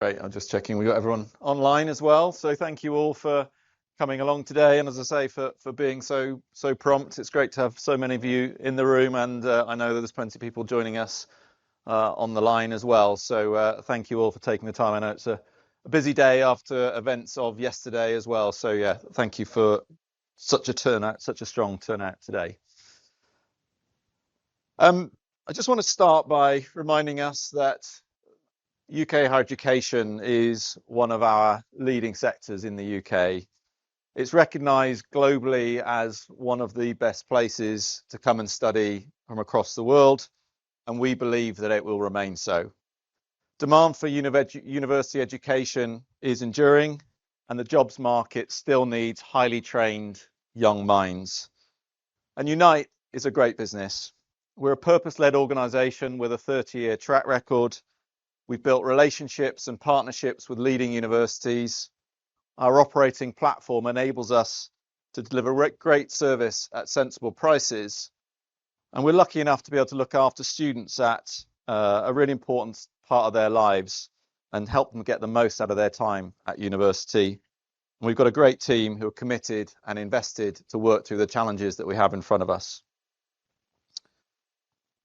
Great. I'm just checking we got everyone online as well. So thank you all for coming along today, and as I say, for being so prompt. It's great to have so many of you in the room, and I know that there's plenty of people joining us on the line as well. So thank you all for taking the time. I know it's a busy day after events of yesterday as well. So yeah, thank you for such a turnout, such a strong turnout today. I just want to start by reminding us that UK higher education is one of our leading sectors in the UK. It's recognised globally as one of the best places to come and study from across the world, and we believe that it will remain so. Demand for university education is enduring, and the jobs market still needs highly trained young minds. And Unite is a great business. We're a purpose-led organisation with a 30-year track record. We've built relationships and partnerships with leading universities. Our operating platform enables us to deliver great service at sensible prices. And we're lucky enough to be able to look after students at a really important part of their lives and help them get the most out of their time at university. And we've got a great team who are committed and invested to work through the challenges that we have in front of us.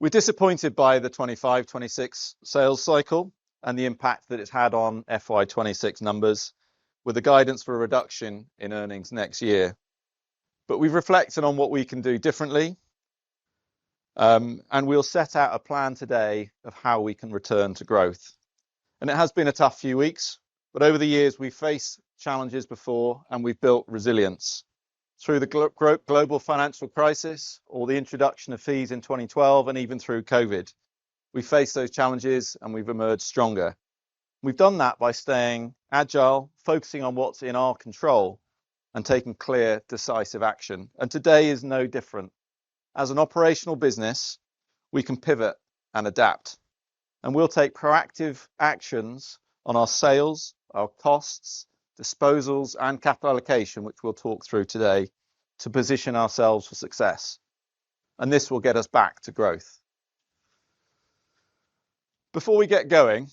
We're disappointed by the 25-26 sales cycle and the impact that it's had on FY26 numbers, with the guidance for a reduction in earnings next year. But we've reflected on what we can do differently, and we'll set out a plan today of how we can return to growth. And it has been a tough few weeks, but over the years we've faced challenges before and we've built resilience. Through the global financial crisis, or the introduction of fees in 2012, and even through COVID, we faced those challenges and we've emerged stronger. We've done that by staying agile, focusing on what's in our control, and taking clear, decisive action. And today is no different. As an operational business, we can pivot and adapt, and we'll take proactive actions on our sales, our costs, disposals and capital allocation, which we'll talk through today, to position ourselves for success. And this will get us back to growth. Before we get going,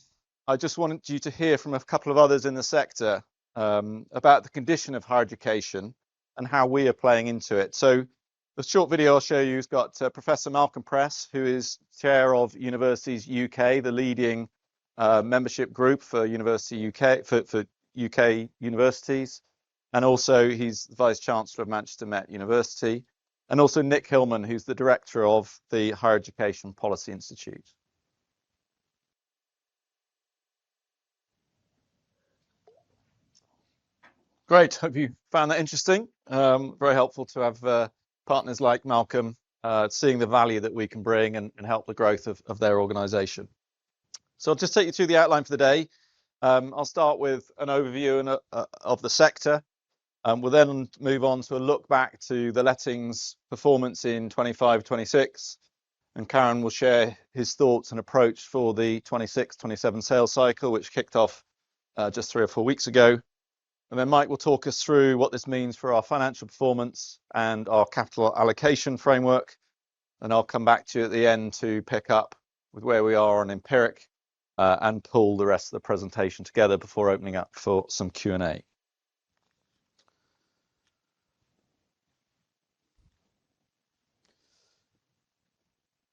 I just wanted you to hear from a couple of others in the sector about the condition of higher education and how we are playing into it. So the short video I'll show you has got Professor Malcolm Press, who is chair of Universities UK, the leading membership group for University UK, for UK universities, and also he's the Vice Chancellor of Manchester Met University, and also Nick Hillman, who's the Director of the Higher Education Policy Institute. Great, hope you found that interesting. Very helpful to have partners like Malcolm seeing the value that we can bring and help the growth of their organisation. So I'll just take you through the outline for the day. I'll start with an overview of the sector. We'll then move on to a look back to the lettings performance in 25-26, and Karen will share his thoughts and approach for the 26-27 sales cycle, which kicked off just 3 or 4 weeks ago. And then Mike will talk us through what this means for our financial performance and our capital allocation framework. And I'll come back to you at the end to pick up with where we are on Empiric and pull the rest of the presentation together before opening up for some Q&A.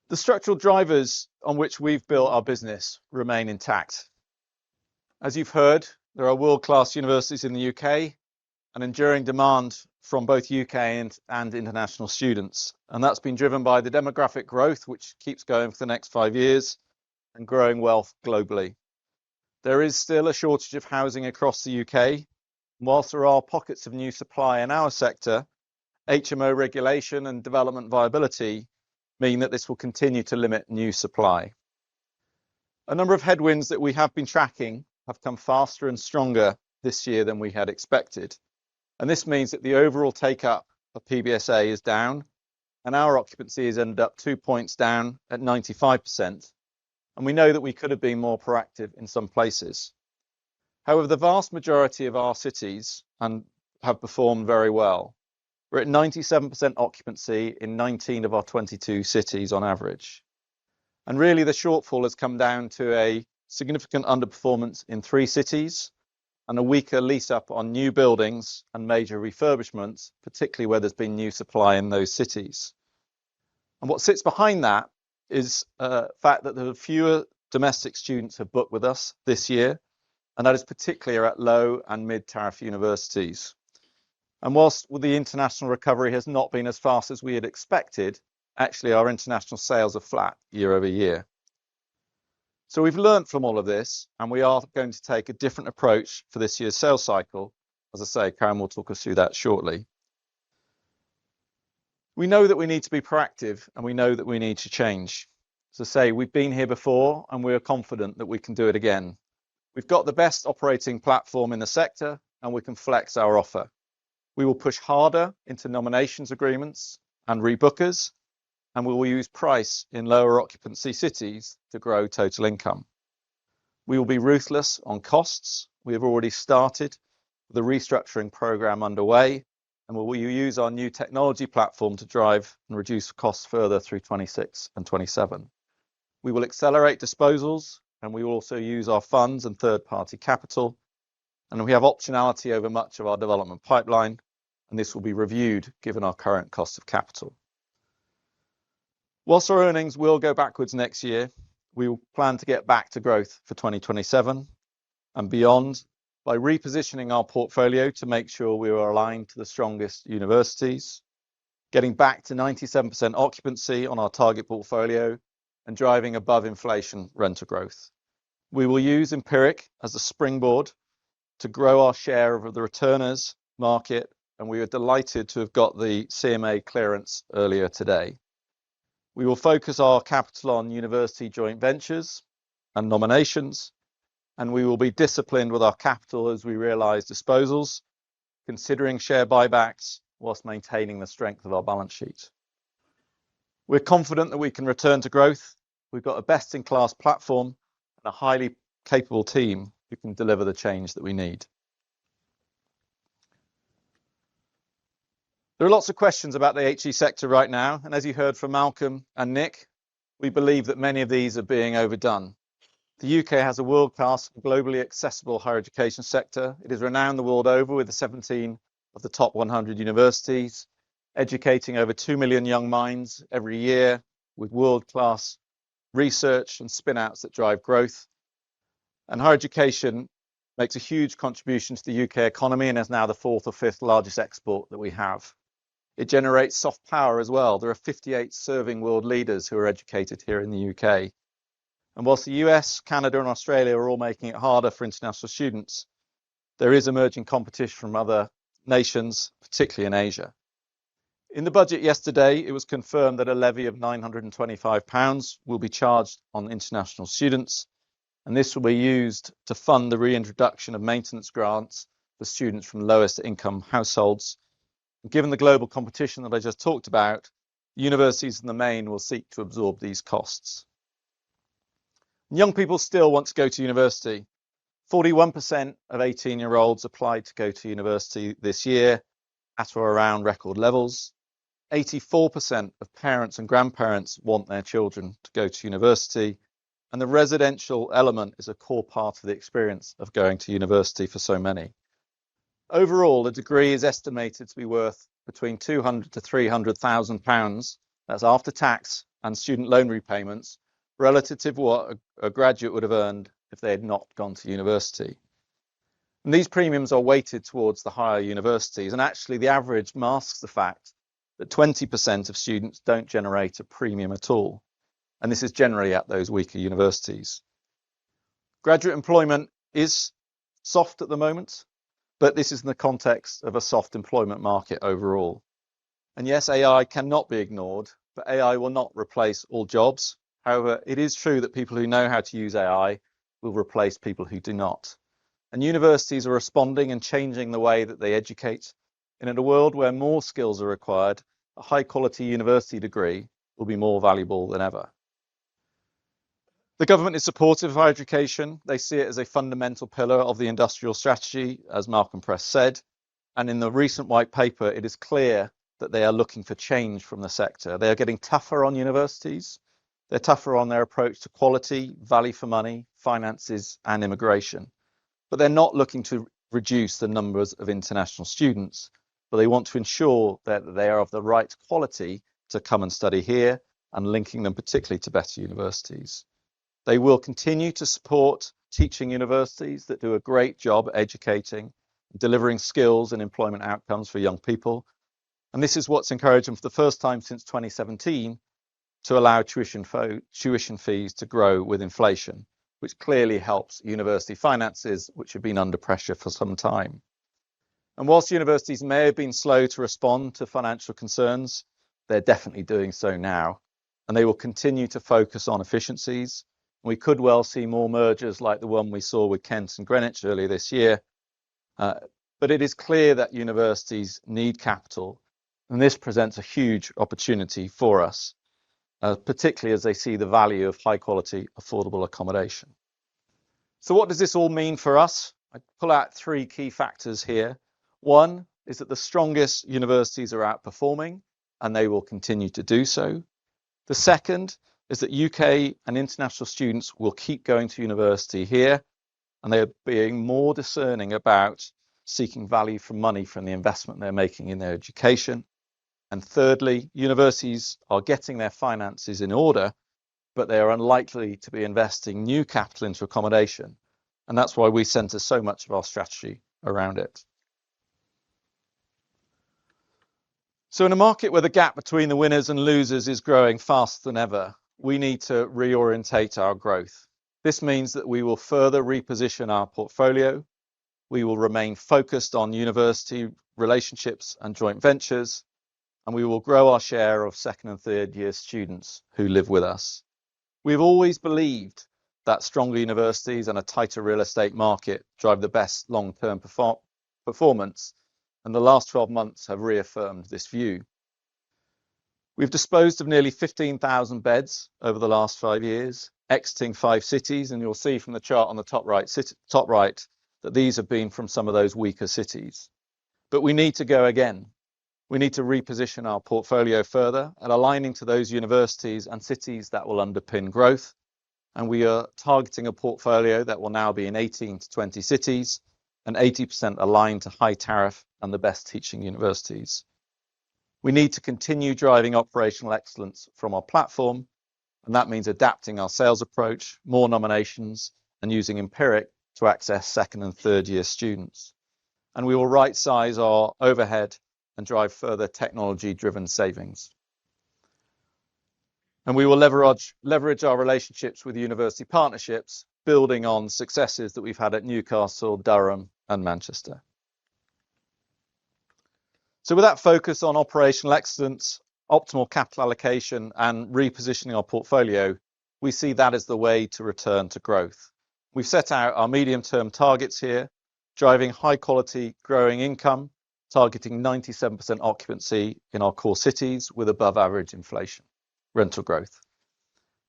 The structural drivers on which we've built our business remain intact. As you've heard, there are world-class universities in the UK and enduring demand from both UK and international students. And that's been driven by the demographic growth, which keeps going for the next 5 years, and growing wealth globally. There is still a shortage of housing across the UK. Whilst there are pockets of new supply in our sector, HMO regulation and development viability mean that this will continue to limit new supply. A number of headwinds that we have been tracking have come faster and stronger this year than we had expected. And this means that the overall take-up of PBSA is down, and our occupancy has ended up 2 points down at 95%. And we know that we could have been more proactive in some places. However, the vast majority of our cities have performed very well. We're at 97% occupancy in 19 of our 22 cities on average. And really the shortfall has come down to a significant underperformance in 3 cities, and a weaker lease up on new buildings and major refurbishments, particularly where there's been new supply in those cities. And what sits behind that is the fact that there are fewer domestic students have booked with us this year, and that is particularly at low and mid-tariff universities. And whilst the international recovery has not been as fast as we had expected, actually our international sales are flat year over year. So we've learned from all of this, and we are going to take a different approach for this year's sales cycle. As I say, Karen will talk us through that shortly. We know that we need to be proactive, and we know that we need to change. As I say, we've been here before, and we're confident that we can do it again. We've got the best operating platform in the sector, and we can flex our offer. We will push harder into nominations agreements and rebookers, and we will use price in lower occupancy cities to grow total income. We will be ruthless on costs. We have already started the restructuring program underway, and we will use our new technology platform to drive and reduce costs further through 26 and 27. We will accelerate disposals, and we will also use our funds and third-party capital, and we have optionality over much of our development pipeline, and this will be reviewed given our current cost of capital. Whilst our earnings will go backwards next year, we will plan to get back to growth for 2027 and beyond by repositioning our portfolio to make sure we are aligned to the strongest universities, getting back to 97% occupancy on our target portfolio, and driving above inflation rental growth. We will use Empiric as a springboard to grow our share of the returners market, and we are delighted to have got the CMA clearance earlier today. We will focus our capital on university joint ventures and nominations, and we will be disciplined with our capital as we realise disposals, considering share buybacks whilst maintaining the strength of our balance sheet. We're confident that we can return to growth. We've got a best-in-class platform and a highly capable team who can deliver the change that we need. There are lots of questions about the HE sector right now, and as you heard from Malcolm and Nick, we believe that many of these are being overdone. The UK has a world-class, globally accessible higher education sector. It is renowned the world over with 17 of the top 100 universities, educating over 2 million young minds every year with world-class research and spin-outs that drive growth. And higher education makes a huge contribution to the UK economy and is now the 4th or 5th largest export that we have. It generates soft power as well. There are 58 serving world leaders who are educated here in the UK. And whilst the US, Canada and Australia are all making it harder for international students, there is emerging competition from other nations, particularly in Asia. In the budget yesterday, it was confirmed that a levy of £925 will be charged on international students, and this will be used to fund the reintroduction of maintenance grants for students from lowest income households. Given the global competition that I just talked about, universities in the main will seek to absorb these costs. Young people still want to go to university. 41% of 18-year-olds applied to go to university this year at or around record levels. 84% of parents and grandparents want their children to go to university, and the residential element is a core part of the experience of going to university for so many. Overall, a degree is estimated to be worth between £200,000 to £300,000, that's after tax and student loan repayments, relative to what a graduate would have earned if they had not gone to university. And these premiums are weighted towards the higher universities, and actually the average masks the fact that 20% of students don't generate a premium at all, and this is generally at those weaker universities. Graduate employment is soft at the moment, but this is in the context of a soft employment market overall. And yes, AI cannot be ignored, but AI will not replace all jobs. However, it is true that people who know how to use AI will replace people who do not. And universities are responding and changing the way that they educate. And in a world where more skills are required, a high-quality university degree will be more valuable than ever. The government is supportive of higher education. They see it as a fundamental pillar of the industrial strategy, as Malcolm Press said. And in the recent white paper, it is clear that they are looking for change from the sector. They are getting tougher on universities. They're tougher on their approach to quality, value for money, finances, and immigration. But they're not looking to reduce the numbers of international students, but they want to ensure that they are of the right quality to come and study here, and linking them particularly to better universities. They will continue to support teaching universities that do a great job educating, delivering skills and employment outcomes for young people. And this is what's encouraged them for the first time since 2017 to allow tuition fees to grow with inflation, which clearly helps university finances, which have been under pressure for some time. And whilst universities may have been slow to respond to financial concerns, they're definitely doing so now. And they will continue to focus on efficiencies. We could well see more mergers like the one we saw with Kent and Greenwich earlier this year. But it is clear that universities need capital, and this presents a huge opportunity for us, particularly as they see the value of high quality, affordable accommodation. So what does this all mean for us? I pull out three key factors here. One is that the strongest universities are outperforming, and they will continue to do so. The second is that UK and international students will keep going to university here, and they are being more discerning about seeking value for money from the investment they're making in their education. And thirdly, universities are getting their finances in order, but they are unlikely to be investing new capital into accommodation. And that's why we centre so much of our strategy around it. So in a market where the gap between the winners and losers is growing faster than ever, we need to reorientate our growth. This means that we will further reposition our portfolio. We will remain focused on university relationships and joint ventures, and we will grow our share of second and third year students who live with us. We've always believed that stronger universities and a tighter real estate market drive the best long-term performance, and the last 12 months have reaffirmed this view. We've disposed of nearly 15,000 beds over the last 5 years, exiting 5 cities, and you'll see from the chart on the top right that these have been from some of those weaker cities. But we need to go again. We need to reposition our portfolio further and aligning to those universities and cities that will underpin growth. And we are targeting a portfolio that will now be in 18 to 20 cities and 80% aligned to high tariff and the best teaching universities. We need to continue driving operational excellence from our platform, and that means adapting our sales approach, more nominations, and using Empiric to access second and third year students. And we will right size our overhead and drive further technology-driven savings. And we will leverage our relationships with university partnerships, building on successes that we've had at Newcastle, Durham, and Manchester. So with that focus on operational excellence, optimal capital allocation, and repositioning our portfolio, we see that as the way to return to growth. We've set out our medium-term targets here, driving high-quality growing income, targeting 97% occupancy in our core cities with above-average inflation, rental growth.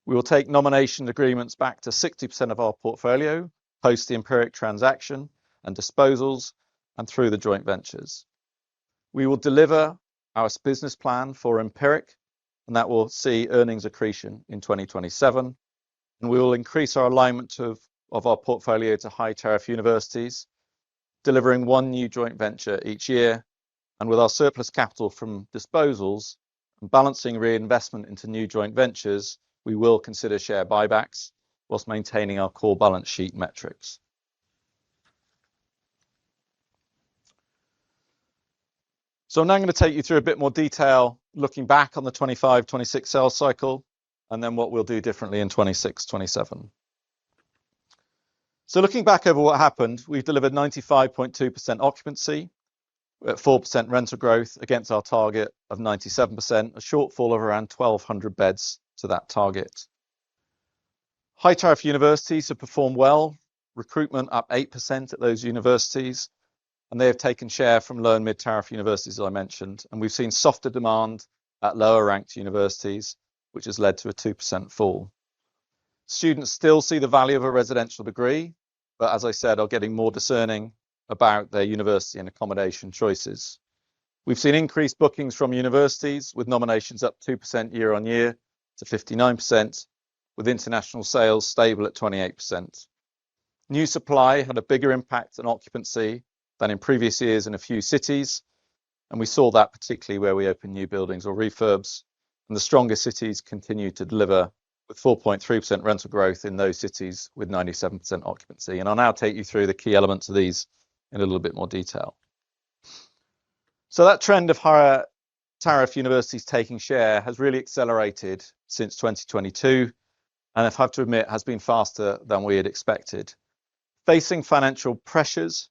We will take nomination agreements back to 60% of our portfolio, post the Empiric transaction and disposals, and through the joint ventures. We will deliver our business plan for Empiric, and that will see earnings accretion in 2027. And we will increase our alignment of our portfolio to high tariff universities, delivering 1 new joint venture each year. And with our surplus capital from disposals and balancing reinvestment into new joint ventures, we will consider share buybacks whilst maintaining our core balance sheet metrics. So I'm now going to take you through a bit more detail, looking back on the 25-26 sales cycle, and then what we'll do differently in 26-27. So looking back over what happened, we've delivered 95.2% occupancy at 4% rental growth against our target of 97%, a shortfall of around 1,200 beds to that target. High tariff universities have performed well, recruitment up 8% at those universities, and they have taken share from low and mid-tariff universities, as I mentioned. And we've seen softer demand at lower ranked universities, which has led to a 2% fall. Students still see the value of a residential degree, but as I said, are getting more discerning about their university and accommodation choices. We've seen increased bookings from universities with nominations up 2% year on year to 59%, with international sales stable at 28%. New supply had a bigger impact on occupancy than in previous years in a few cities, and we saw that particularly where we opened new buildings or refurbs, and the strongest cities continued to deliver with 4.3% rental growth in those cities with 97% occupancy. And I'll now take you through the key elements of these in a little bit more detail. So that trend of higher tariff universities taking share has really accelerated since 2022, and I have to admit has been faster than we had expected. Facing financial pressures,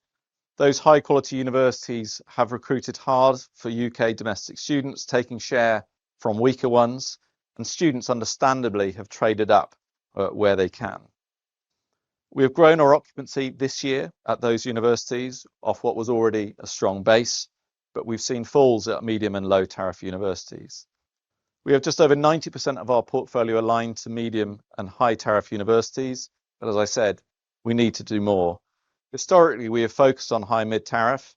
those high quality universities have recruited hard for UK domestic students, taking share from weaker ones, and students understandably have traded up where they can. We have grown our occupancy this year at those universities off what was already a strong base, but we've seen falls at medium and low tariff universities. We have just over 90% of our portfolio aligned to medium and high tariff universities, but as I said, we need to do more. Historically, we have focused on high mid tariff,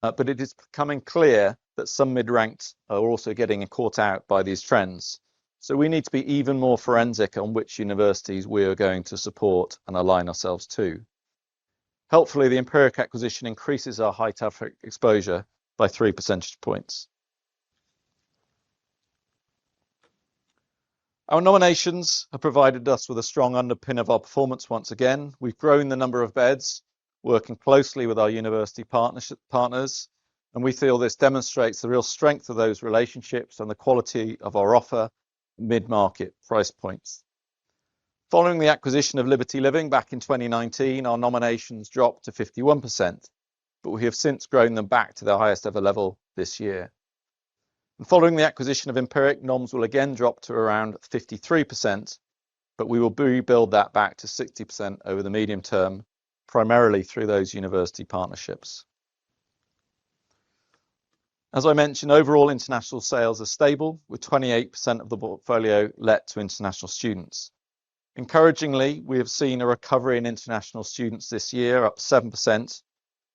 but it is becoming clear that some mid-ranked are also getting caught out by these trends. So we need to be even more forensic on which universities we are going to support and align ourselves to. Helpfully, the Empiric acquisition increases our high tariff exposure by 3 percentage points. Our nominations have provided us with a strong underpin of our performance once again. We've grown the number of beds, working closely with our university partners, and we feel this demonstrates the real strength of those relationships and the quality of our offer mid-market price points. Following the acquisition of Liberty Living back in 2019, our nominations dropped to 51%, but we have since grown them back to their highest ever level this year. And following the acquisition of Empiric, noms will again drop to around 53%, but we will rebuild that back to 60% over the medium term, primarily through those university partnerships. As I mentioned, overall international sales are stable, with 28% of the portfolio let to international students. Encouragingly, we have seen a recovery in international students this year, up 7%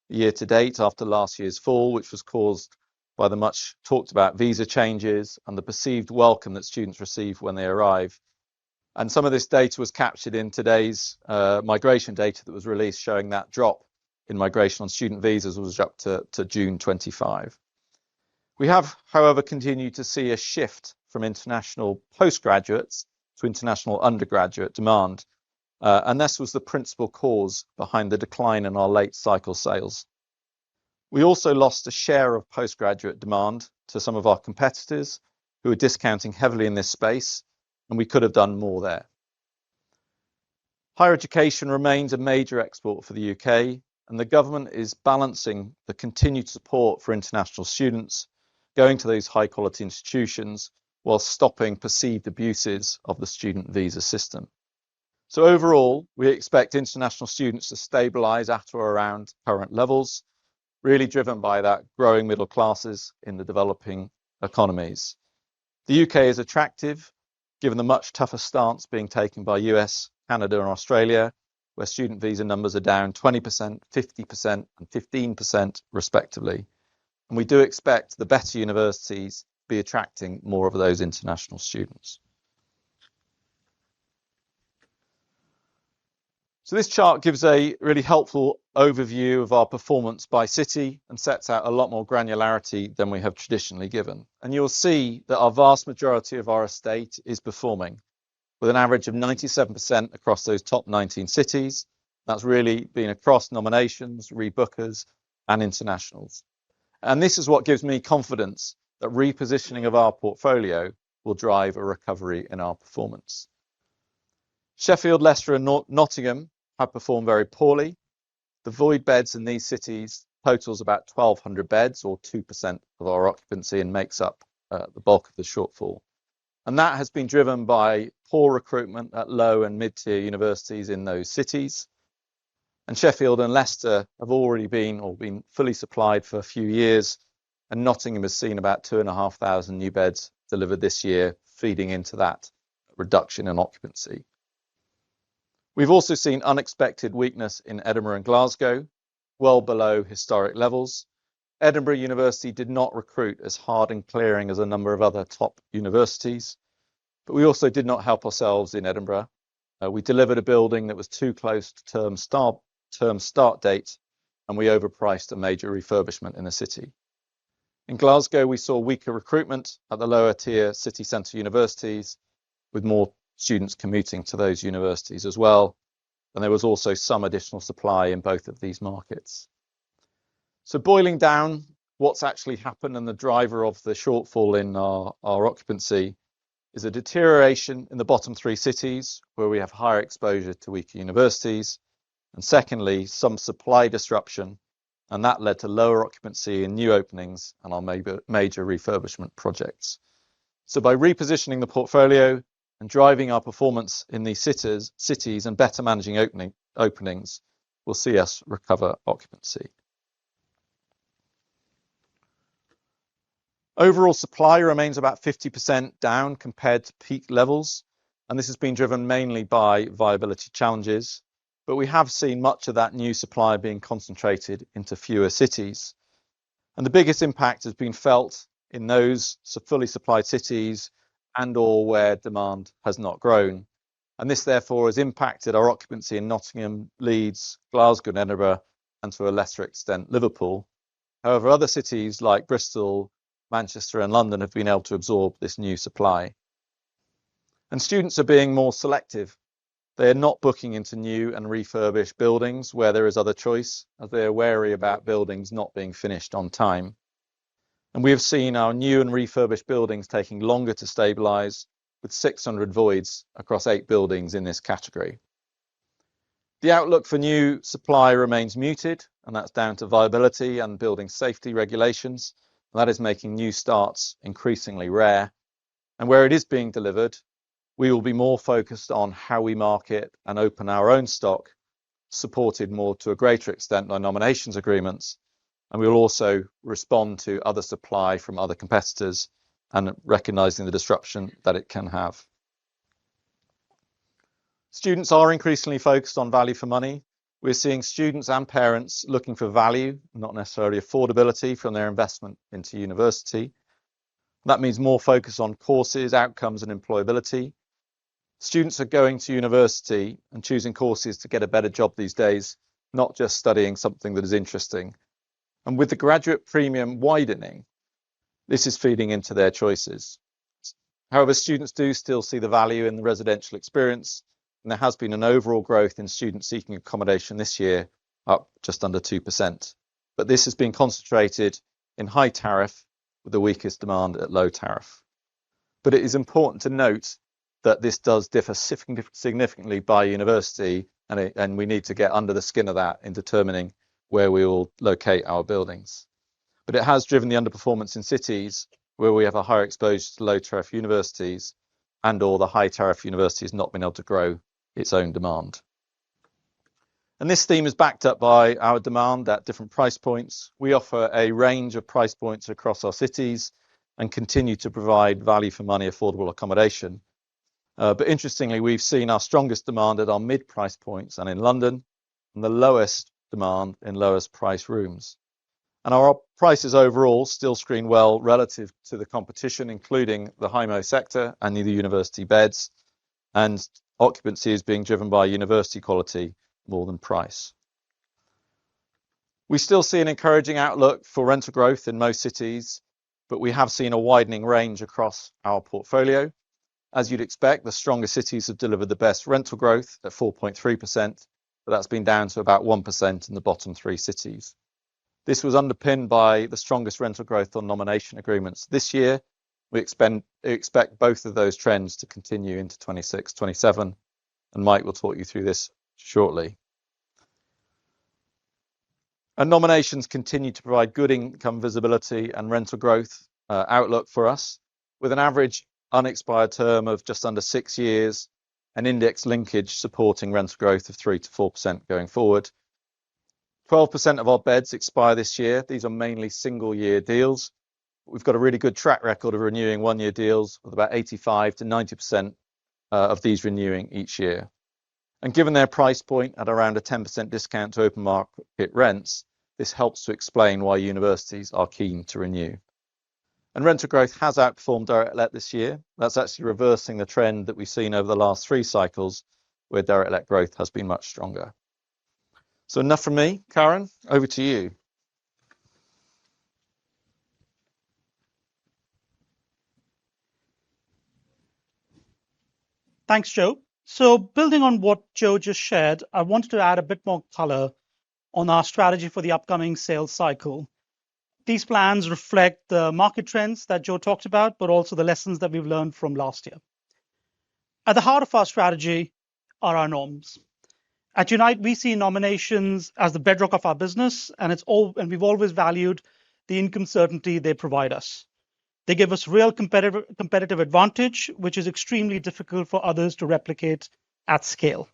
year to date after last year's fall, which was caused by the much talked about visa changes and the perceived welcome that students receive when they arrive. And some of this data was captured in today's migration data that was released, showing that drop in migration on student visas was up to June 25. We have, however, continued to see a shift from international postgraduates to international undergraduate demand, and this was the principal cause behind the decline in our late cycle sales. We also lost a share of postgraduate demand to some of our competitors who are discounting heavily in this space, and we could have done more there. Higher education remains a major export for the UK, and the government is balancing the continued support for international students going to those high quality institutions while stopping perceived abuses of the student visa system. So overall, we expect international students to stabilise at or around current levels, really driven by that growing middle classes in the developing economies. The UK is attractive, given the much tougher stance being taken by US, Canada and Australia, where student visa numbers are down 20%, 50% and 15% respectively. And we do expect the better universities to be attracting more of those international students. So this chart gives a really helpful overview of our performance by city and sets out a lot more granularity than we have traditionally given. And you'll see that our vast majority of our estate is performing, with an average of 97% across those top 19 cities. That's really been across nominations, rebookers and internationals. And this is what gives me confidence that repositioning of our portfolio will drive a recovery in our performance. Sheffield, Leicester and Nottingham have performed very poorly. The void beds in these cities totals about 1,200 beds or 2% of our occupancy and makes up the bulk of the shortfall. And that has been driven by poor recruitment at low and mid-tier universities in those cities. And Sheffield and Leicester have already been fully supplied for a few years, and Nottingham has seen about 2,500 new beds delivered this year, feeding into that reduction in occupancy. We've also seen unexpected weakness in Edinburgh and Glasgow, well below historic levels. Edinburgh University did not recruit as hard and clearing as a number of other top universities. But we also did not help ourselves in Edinburgh. We delivered a building that was too close to term start date, and we overpriced a major refurbishment in the city. In Glasgow, we saw weaker recruitment at the lower tier city centre universities, with more students commuting to those universities as well. And there was also some additional supply in both of these markets. So boiling down what's actually happened and the driver of the shortfall in our occupancy is a deterioration in the bottom three cities where we have higher exposure to weaker universities. And secondly, some supply disruption, and that led to lower occupancy in new openings and our major refurbishment projects. So by repositioning the portfolio and driving our performance in these cities and better managing openings, will see us recover occupancy. Overall supply remains about 50% down compared to peak levels, and this has been driven mainly by viability challenges, but we have seen much of that new supply being concentrated into fewer cities. And the biggest impact has been felt in those fully supplied cities and/or where demand has not grown. And this therefore has impacted our occupancy in Nottingham, Leeds, Glasgow and Edinburgh, and to a lesser extent Liverpool. However, other cities like Bristol, Manchester and London have been able to absorb this new supply. And students are being more selective. They are not booking into new and refurbished buildings where there is other choice, as they are wary about buildings not being finished on time. And we have seen our new and refurbished buildings taking longer to stabilise, with 600 voids across 8 buildings in this category. The outlook for new supply remains muted, and that's down to viability and building safety regulations. That is making new starts increasingly rare. And where it is being delivered, we will be more focused on how we market and open our own stock, supported more to a greater extent by nominations agreements. And we will also respond to other supply from other competitors and recognising the disruption that it can have. Students are increasingly focused on value for money. We're seeing students and parents looking for value, not necessarily affordability, from their investment into university. That means more focus on courses, outcomes and employability. Students are going to university and choosing courses to get a better job these days, not just studying something that is interesting. And with the graduate premium widening, this is feeding into their choices. However, students do still see the value in the residential experience, and there has been an overall growth in students seeking accommodation this year, up just under 2%. But this has been concentrated in high tariff, with the weakest demand at low tariff. But it is important to note that this does differ significantly by university, and we need to get under the skin of that in determining where we will locate our buildings. But it has driven the underperformance in cities where we have a higher exposure to low tariff universities and/or the high tariff universities not being able to grow its own demand. And this theme is backed up by our demand at different price points. We offer a range of price points across our cities and continue to provide value for money, affordable accommodation. But interestingly, we've seen our strongest demand at our mid price points and in London, and the lowest demand in lowest price rooms. And our prices overall still screen well relative to the competition, including the HIMO sector and the university beds. And occupancy is being driven by university quality more than price. We still see an encouraging outlook for rental growth in most cities, but we have seen a widening range across our portfolio. As you'd expect, the stronger cities have delivered the best rental growth at 4.3%, but that's been down to about 1% in the bottom 3 cities. This was underpinned by the strongest rental growth on nomination agreements this year. We expect both of those trends to continue into 26-27, and Mike will talk you through this shortly. And nominations continue to provide good income visibility and rental growth outlook for us, with an average unexpired term of just under 6 years and index linkage supporting rental growth of 3 to 4% going forward. 12% of our beds expire this year. These are mainly single-year deals. We've got a really good track record of renewing one-year deals, with about 85 to 90% of these renewing each year. And given their price point at around a 10% discount to open market rents, this helps to explain why universities are keen to renew. And rental growth has outperformed direct let this year. That's actually reversing the trend that we've seen over the last 3 cycles, where direct let growth has been much stronger. So enough from me. Karen, over to you. Thanks, Joe. So building on what Joe just shared, I wanted to add a bit more color on our strategy for the upcoming sales cycle. These plans reflect the market trends that Joe talked about, but also the lessons that we've learned from last year. At the heart of our strategy are our norms. At Unite, we see nominations as the bedrock of our business, and we've always valued the income certainty they provide us. They give us real competitive advantage, which is extremely difficult for others to replicate at scale.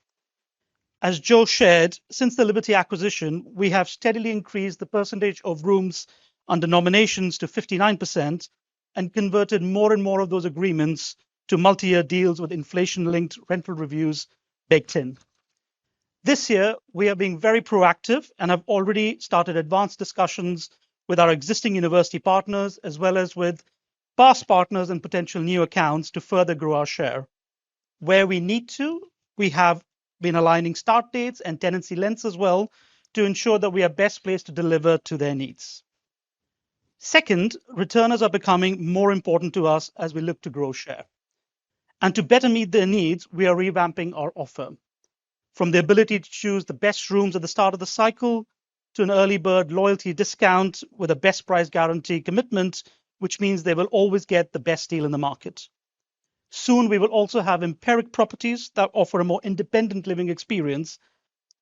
As Joe shared, since the Liberty acquisition, we have steadily increased the percentage of rooms under nominations to 59% and converted more and more of those agreements to multi-year deals with inflation-linked rental reviews baked in. This year, we are being very proactive and have already started advanced discussions with our existing university partners, as well as with past partners and potential new accounts to further grow our share. Where we need to, we have been aligning start dates and tenancy lengths as well to ensure that we are best placed to deliver to their needs. Second, returners are becoming more important to us as we look to grow share. And to better meet their needs, we are revamping our offer. From the ability to choose the best rooms at the start of the cycle to an early bird loyalty discount with a best price guarantee commitment, which means they will always get the best deal in the market. Soon, we will also have Empiric properties that offer a more independent living experience.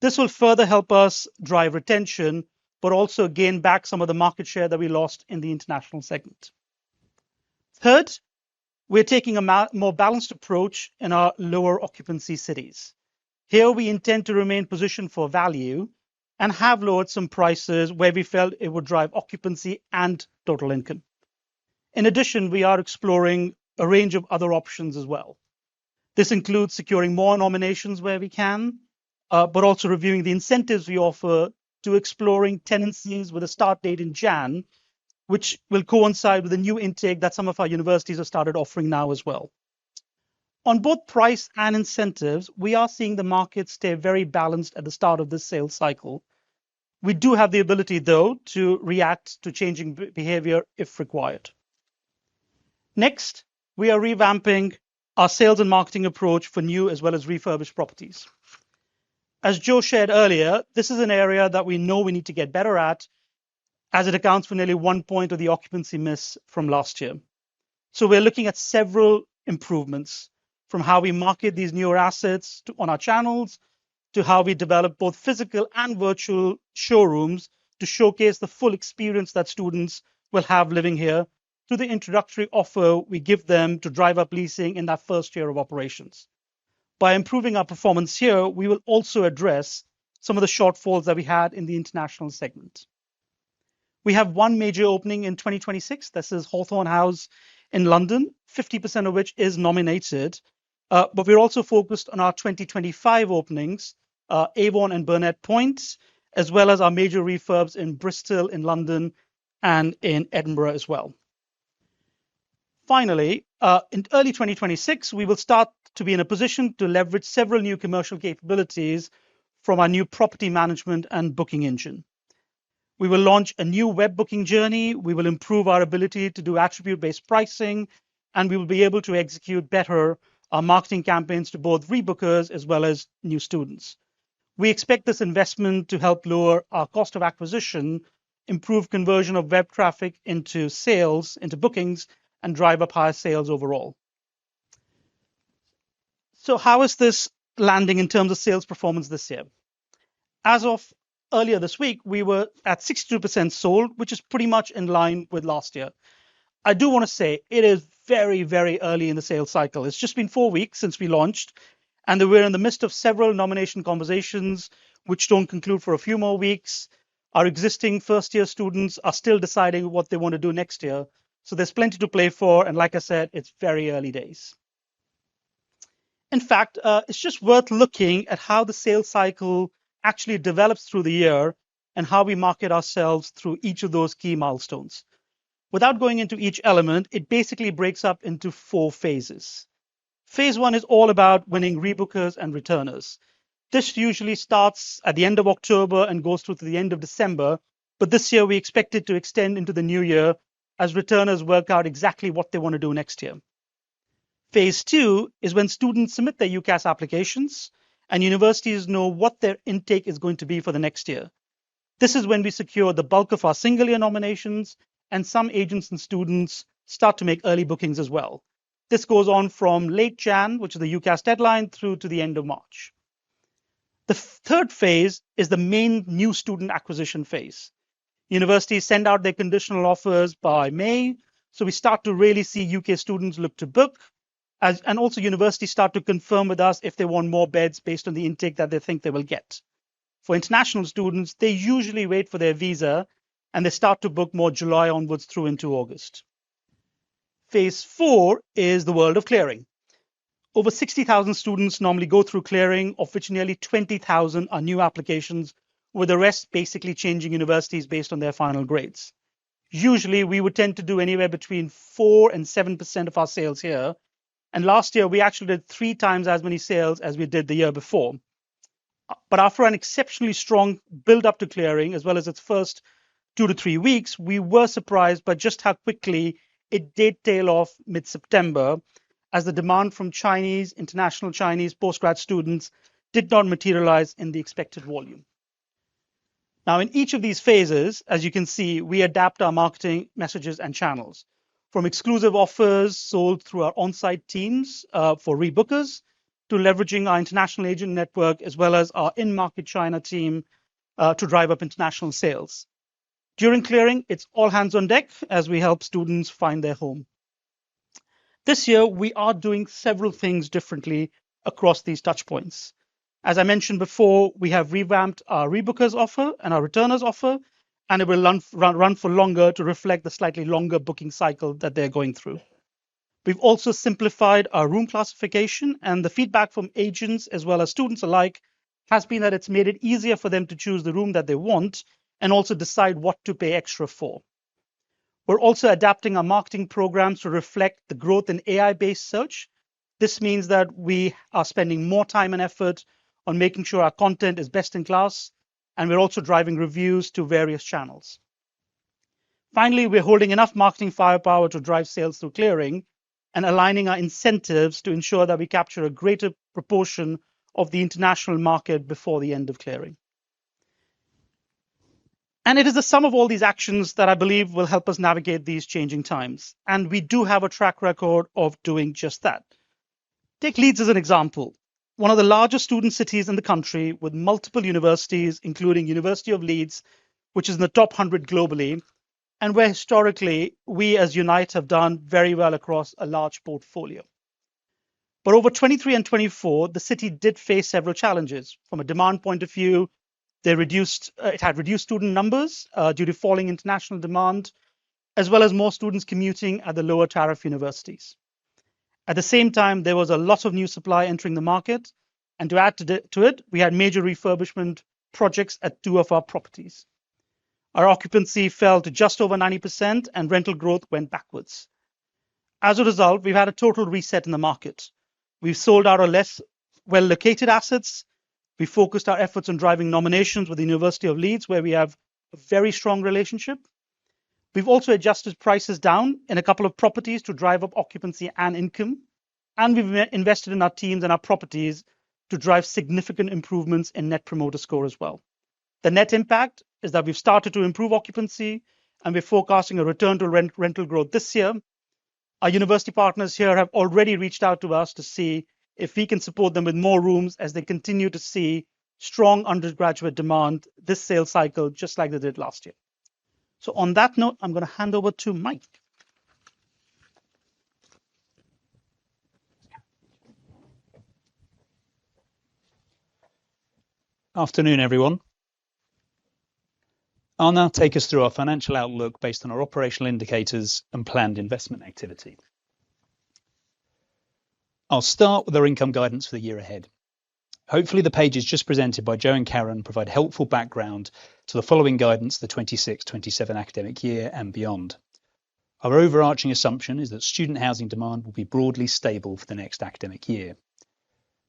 This will further help us drive retention, but also gain back some of the market share that we lost in the international segment. Third, we're taking a more balanced approach in our lower occupancy cities. Here, we intend to remain positioned for value and have lowered some prices where we felt it would drive occupancy and total income. In addition, we are exploring a range of other options as well. This includes securing more nominations where we can, but also reviewing the incentives we offer to exploring tenancies with a start date in Jan, which will coincide with the new intake that some of our universities have started offering now as well. On both price and incentives, we are seeing the market stay very balanced at the start of this sales cycle. We do have the ability, though, to react to changing behavior if required. Next, we are revamping our sales and marketing approach for new as well as refurbished properties. As Joe shared earlier, this is an area that we know we need to get better at, as it accounts for nearly 1 point of the occupancy miss from last year. So we're looking at several improvements, from how we market these newer assets on our channels, to how we develop both physical and virtual showrooms to showcase the full experience that students will have living here, to the introductory offer we give them to drive up leasing in that first year of operations. By improving our performance here, we will also address some of the shortfalls that we had in the international segment. We have one major opening in 2026. This is Hawthorne House in London, 50% of which is nominated. But we're also focused on our 2025 openings, Avon and Burnett Point, as well as our major refurbs in Bristol, in London, and in Edinburgh as well. Finally, in early 2026, we will start to be in a position to leverage several new commercial capabilities from our new property management and booking engine. We will launch a new web booking journey. We will improve our ability to do attribute-based pricing, and we will be able to execute better our marketing campaigns to both rebookers as well as new students. We expect this investment to help lower our cost of acquisition, improve conversion of web traffic into sales, into bookings, and drive up higher sales overall. So how is this landing in terms of sales performance this year? As of earlier this week, we were at 62% sold, which is pretty much in line with last year. I do want to say it is very, very early in the sales cycle. It's just been 4 weeks since we launched, and we're in the midst of several nomination conversations, which don't conclude for a few more weeks. Our existing first-year students are still deciding what they want to do next year. So there's plenty to play for. And like I said, it's very early days. In fact, it's just worth looking at how the sales cycle actually develops through the year and how we market ourselves through each of those key milestones. Without going into each element, it basically breaks up into 4 phases. Phase 1 is all about winning rebookers and returners. This usually starts at the end of October and goes through to the end of December, but this year we expect it to extend into the new year as returners work out exactly what they want to do next year. Phase 2 is when students submit their UCAS applications and universities know what their intake is going to be for the next year. This is when we secure the bulk of our single year nominations, and some agents and students start to make early bookings as well. This goes on from late Jan, which is the UCAS deadline, through to the end of March. The third phase is the main new student acquisition phase. Universities send out their conditional offers by May, so we start to really see UK students look to book, and also universities start to confirm with us if they want more beds based on the intake that they think they will get. For international students, they usually wait for their visa and they start to book more July onwards through into August. Phase 4 is the world of clearing. Over 60,000 students normally go through clearing, of which nearly 20,000 are new applications, with the rest basically changing universities based on their final grades. Usually, we would tend to do anywhere between 4 and 7% of our sales here. And last year, we actually did 3 times as many sales as we did the year before. But after an exceptionally strong build up to clearing, as well as its first 2 to 3 weeks, we were surprised by just how quickly it did tail off mid-September, as the demand from international Chinese postgrad students did not materialize in the expected volume. Now, in each of these phases, as you can see, we adapt our marketing messages and channels, from exclusive offers sold through our on-site teams for rebookers, to leveraging our international agent network, as well as our in-market China team to drive up international sales. During clearing, it's all hands on deck as we help students find their home. This year, we are doing several things differently across these touch points. As I mentioned before, we have revamped our rebookers offer and our returners offer, and it will run for longer to reflect the slightly longer booking cycle that they're going through. We've also simplified our room classification, and the feedback from agents as well as students alike has been that it's made it easier for them to choose the room that they want and also decide what to pay extra for. We're also adapting our marketing programs to reflect the growth in AI-based search. This means that we are spending more time and effort on making sure our content is best in class, and we're also driving reviews to various channels. Finally, we're holding enough marketing firepower to drive sales through clearing and aligning our incentives to ensure that we capture a greater proportion of the international market before the end of clearing. And it is the sum of all these actions that I believe will help us navigate these changing times. And we do have a track record of doing just that. Take Leeds as an example. One of the largest student cities in the country with multiple universities, including University of Leeds, which is in the top 100 globally, and where historically we as Unite have done very well across a large portfolio. But over 23 and 24, the city did face several challenges. From a demand point of view, it had reduced student numbers due to falling international demand, as well as more students commuting at the lower tariff universities. At the same time, there was a lot of new supply entering the market, and to add to it, we had major refurbishment projects at 2 of our properties. Our occupancy fell to just over 90%, and rental growth went backwards. As a result, we've had a total reset in the market. We've sold out our less well-located assets. We focused our efforts on driving nominations with the University of Leeds, where we have a very strong relationship. We've also adjusted prices down in a couple of properties to drive up occupancy and income. And we've invested in our teams and our properties to drive significant improvements in Net Promoter Score as well. The net impact is that we've started to improve occupancy, and we're forecasting a return to rental growth this year. Our university partners here have already reached out to us to see if we can support them with more rooms as they continue to see strong undergraduate demand this sales cycle, just like they did last year. So on that note, I'm going to hand over to Mike. Afternoon, everyone. I'll now take us through our financial outlook based on our operational indicators and planned investment activity. I'll start with our income guidance for the year ahead. Hopefully the pages just presented by Joe and Karen provide helpful background to the following guidance for the 26-27 academic year and beyond. Our overarching assumption is that student housing demand will be broadly stable for the next academic year.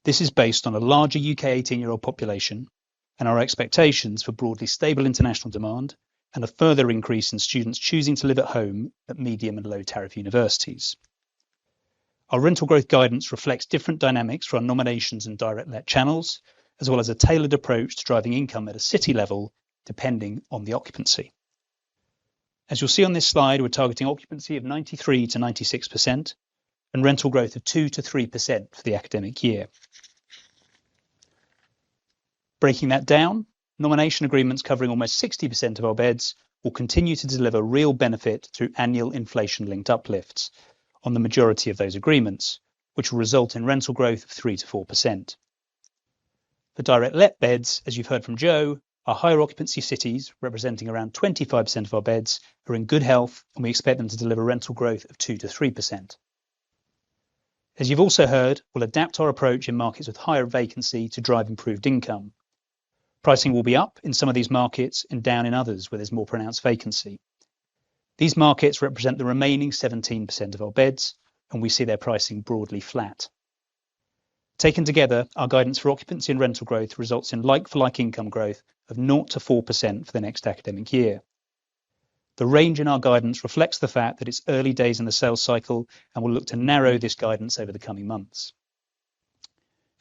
This is based on a larger UK 18-year-old population and our expectations for broadly stable international demand and a further increase in students choosing to live at home at medium and low tariff universities. Our rental growth guidance reflects different dynamics for our nominations and direct let channels, as well as a tailored approach to driving income at a city level, depending on the occupancy. As you'll see on this slide, we're targeting occupancy of 93 to 96% and rental growth of 2 to 3% for the academic year. Breaking that down, nomination agreements covering almost 60% of our beds will continue to deliver real benefit through annual inflation-linked uplifts on the majority of those agreements, which will result in rental growth of 3 to 4%. For direct let beds, as you've heard from Joe, our higher occupancy cities, representing around 25% of our beds, are in good health, and we expect them to deliver rental growth of 2 to 3%. As you've also heard, we'll adapt our approach in markets with higher vacancy to drive improved income. Pricing will be up in some of these markets and down in others where there's more pronounced vacancy. These markets represent the remaining 17% of our beds, and we see their pricing broadly flat. Taken together, our guidance for occupancy and rental growth results in like-for-like income growth of 0 to 4% for the next academic year. The range in our guidance reflects the fact that it's early days in the sales cycle, and we'll look to narrow this guidance over the coming months.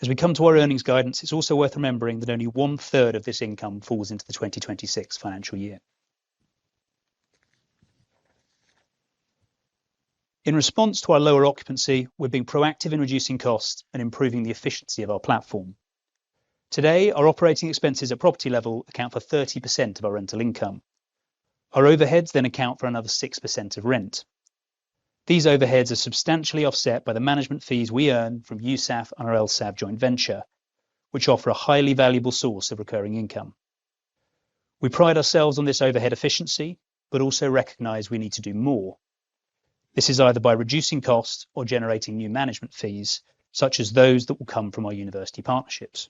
As we come to our earnings guidance, it's also worth remembering that only 1/3 of this income falls into the 2026 financial year. In response to our lower occupancy, we're being proactive in reducing costs and improving the efficiency of our platform. Today, our operating expenses at property level account for 30% of our rental income. Our overheads then account for another 6% of rent. These overheads are substantially offset by the management fees we earn from USAF and our LSAV joint venture, which offer a highly valuable source of recurring income. We pride ourselves on this overhead efficiency, but also recognise we need to do more. This is either by reducing costs or generating new management fees, such as those that will come from our university partnerships.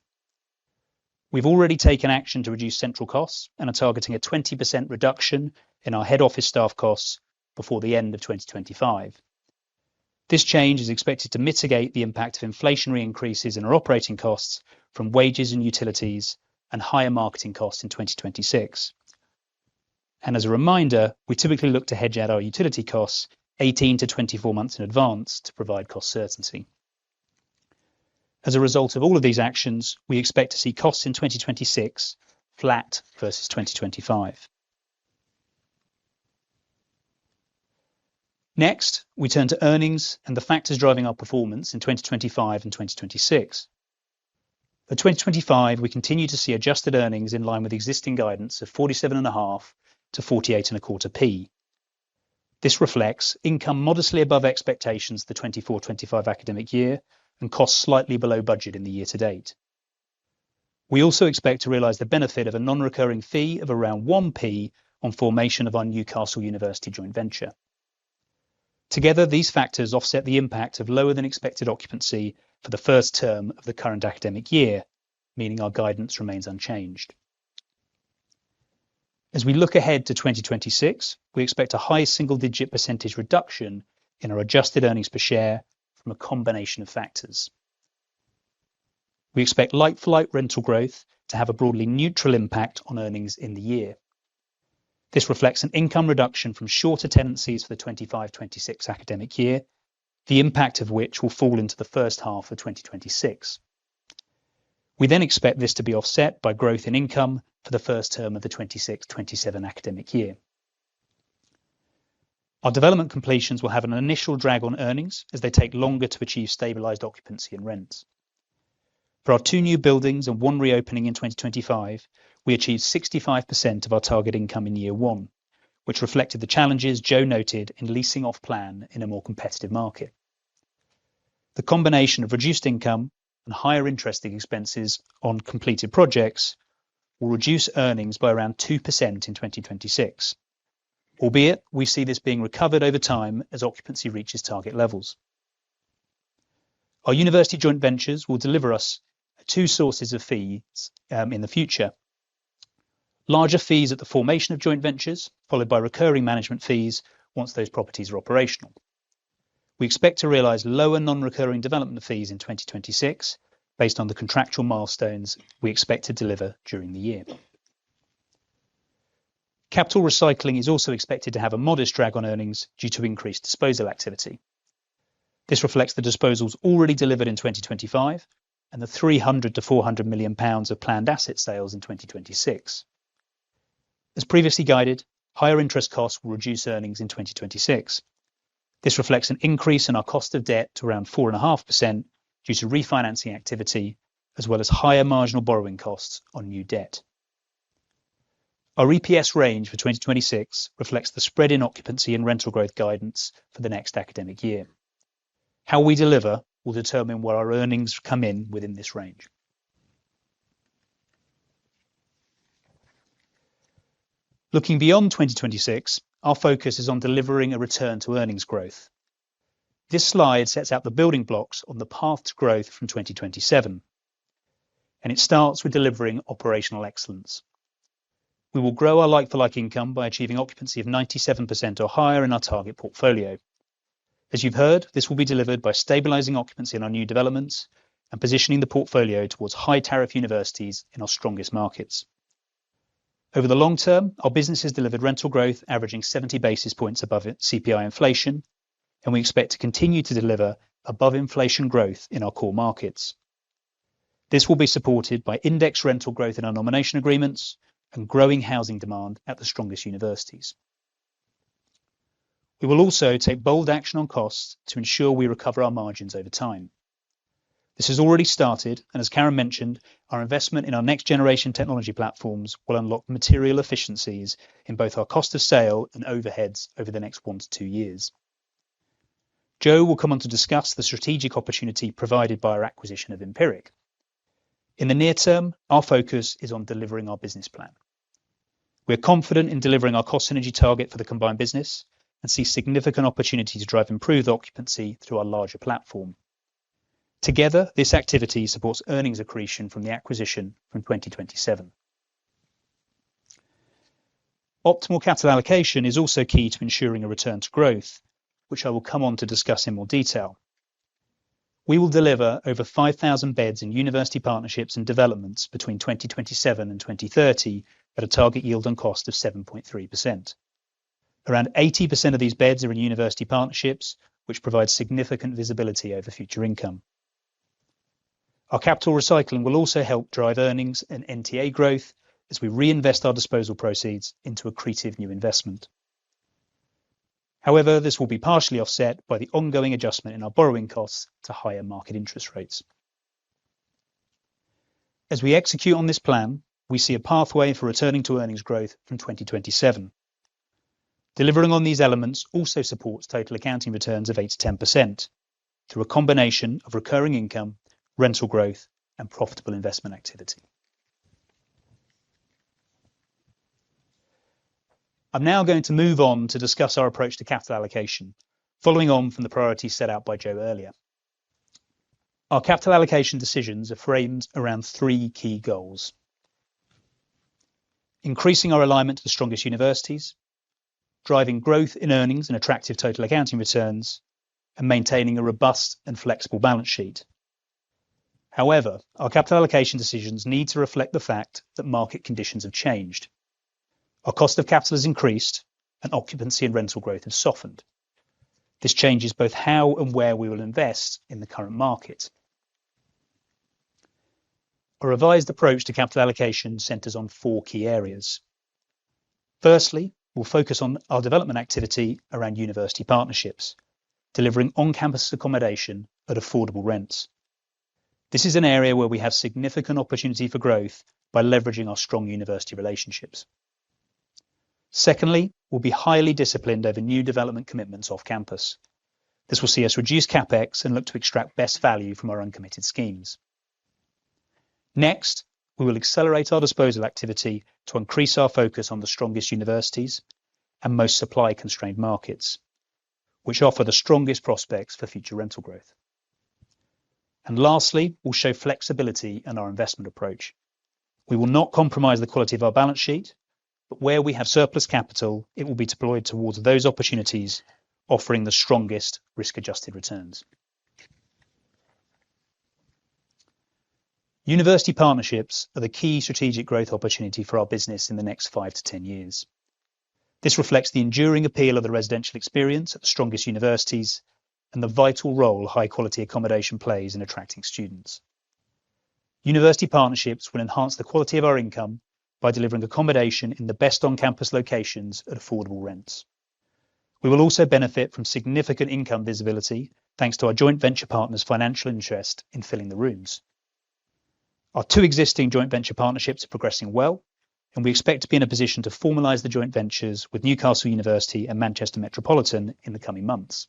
We've already taken action to reduce central costs and are targeting a 20% reduction in our head office staff costs before the end of 2025. This change is expected to mitigate the impact of inflationary increases in our operating costs from wages and utilities and higher marketing costs in 2026. And as a reminder, we typically look to hedge out our utility costs 18 to 24 months in advance to provide cost certainty. As a result of all of these actions, we expect to see costs in 2026 flat versus 2025. Next, we turn to earnings and the factors driving our performance in 2025 and 2026. For 2025, we continue to see adjusted earnings in line with existing guidance of 47.5 to 48.25p. This reflects income modestly above expectations the 24-25 academic year and costs slightly below budget in the year to date. We also expect to realise the benefit of a non-recurring fee of around 1p on formation of our Newcastle University joint venture. Together, these factors offset the impact of lower than expected occupancy for the first term of the current academic year, meaning our guidance remains unchanged. As we look ahead to 2026, we expect a high single-digit percentage reduction in our adjusted earnings per share from a combination of factors. We expect like-for-like rental growth to have a broadly neutral impact on earnings in the year. This reflects an income reduction from shorter tenancies for the 25-26 academic year, the impact of which will fall into the first half of 2026. We then expect this to be offset by growth in income for the first term of the 26-27 academic year. Our development completions will have an initial drag on earnings as they take longer to achieve stabilised occupancy and rents. For our 2 new buildings and 1 reopening in 2025, we achieved 65% of our target income in year 1, which reflected the challenges Joe noted in leasing off plan in a more competitive market. The combination of reduced income and higher interest expenses on completed projects will reduce earnings by around 2% in 2026, albeit we see this being recovered over time as occupancy reaches target levels. Our university joint ventures will deliver us 2 sources of fees in the future. Larger fees at the formation of joint ventures, followed by recurring management fees, once those properties are operational. We expect to realise lower non-recurring development fees in 2026 based on the contractual milestones we expect to deliver during the year. Capital recycling is also expected to have a modest drag on earnings due to increased disposal activity. This reflects the disposals already delivered in 2025 and the £300 to £400 million of planned asset sales in 2026. As previously guided, higher interest costs will reduce earnings in 2026. This reflects an increase in our cost of debt to around 4.5% due to refinancing activity, as well as higher marginal borrowing costs on new debt. Our EPS range for 2026 reflects the spread in occupancy and rental growth guidance for the next academic year. How we deliver will determine where our earnings come in within this range. Looking beyond 2026, our focus is on delivering a return to earnings growth. This slide sets out the building blocks on the path to growth from 2027, and it starts with delivering operational excellence. We will grow our like-for-like income by achieving occupancy of 97% or higher in our target portfolio. As you've heard, this will be delivered by stabilising occupancy in our new developments and positioning the portfolio towards high-tariff universities in our strongest markets. Over the long term, our business has delivered rental growth averaging 70 basis points above CPI inflation, and we expect to continue to deliver above inflation growth in our core markets. This will be supported by index rental growth in our nomination agreements and growing housing demand at the strongest universities. We will also take bold action on costs to ensure we recover our margins over time. This has already started, and as Karen mentioned, our investment in our next generation technology platforms will unlock material efficiencies in both our cost of sale and overheads over the next 1 to 2 years. Joe will come on to discuss the strategic opportunity provided by our acquisition of Empiric. In the near term, our focus is on delivering our business plan. We're confident in delivering our cost synergy target for the combined business and see significant opportunity to drive improved occupancy through our larger platform. Together, this activity supports earnings accretion from the acquisition from 2027. Optimal capital allocation is also key to ensuring a return to growth, which I will come on to discuss in more detail. We will deliver over 5,000 beds in university partnerships and developments between 2027 and 2030 at a target yield on cost of 7.3%. Around 80% of these beds are in university partnerships, which provide significant visibility over future income. Our capital recycling will also help drive earnings and NTA growth as we reinvest our disposal proceeds into accretive new investment. However, this will be partially offset by the ongoing adjustment in our borrowing costs to higher market interest rates. As we execute on this plan, we see a pathway for returning to earnings growth from 2027. Delivering on these elements also supports total accounting returns of 8 to 10% through a combination of recurring income, rental growth, and profitable investment activity. I'm now going to move on to discuss our approach to capital allocation, following on from the priorities set out by Joe earlier. Our capital allocation decisions are framed around 3 key goals: increasing our alignment to the strongest universities, driving growth in earnings and attractive total accounting returns, and maintaining a robust and flexible balance sheet. However, our capital allocation decisions need to reflect the fact that market conditions have changed. Our cost of capital has increased and occupancy and rental growth have softened. This changes both how and where we will invest in the current market. A revised approach to capital allocation centres on 4 key areas. Firstly, we'll focus on our development activity around university partnerships, delivering on-campus accommodation at affordable rents. This is an area where we have significant opportunity for growth by leveraging our strong university relationships. Secondly, we'll be highly disciplined over new development commitments off campus. This will see us reduce CapEx and look to extract best value from our uncommitted schemes. Next, we will accelerate our disposal activity to increase our focus on the strongest universities and most supply-constrained markets, which offer the strongest prospects for future rental growth. And lastly, we'll show flexibility in our investment approach. We will not compromise the quality of our balance sheet, but where we have surplus capital, it will be deployed towards those opportunities offering the strongest risk-adjusted returns. University partnerships are the key strategic growth opportunity for our business in the next 5 to 10 years. This reflects the enduring appeal of the residential experience at the strongest universities and the vital role high-quality accommodation plays in attracting students. University partnerships will enhance the quality of our income by delivering accommodation in the best on-campus locations at affordable rents. We will also benefit from significant income visibility thanks to our joint venture partners' financial interest in filling the rooms. Our 2 existing joint venture partnerships are progressing well, and we expect to be in a position to formalise the joint ventures with Newcastle University and Manchester Metropolitan in the coming months.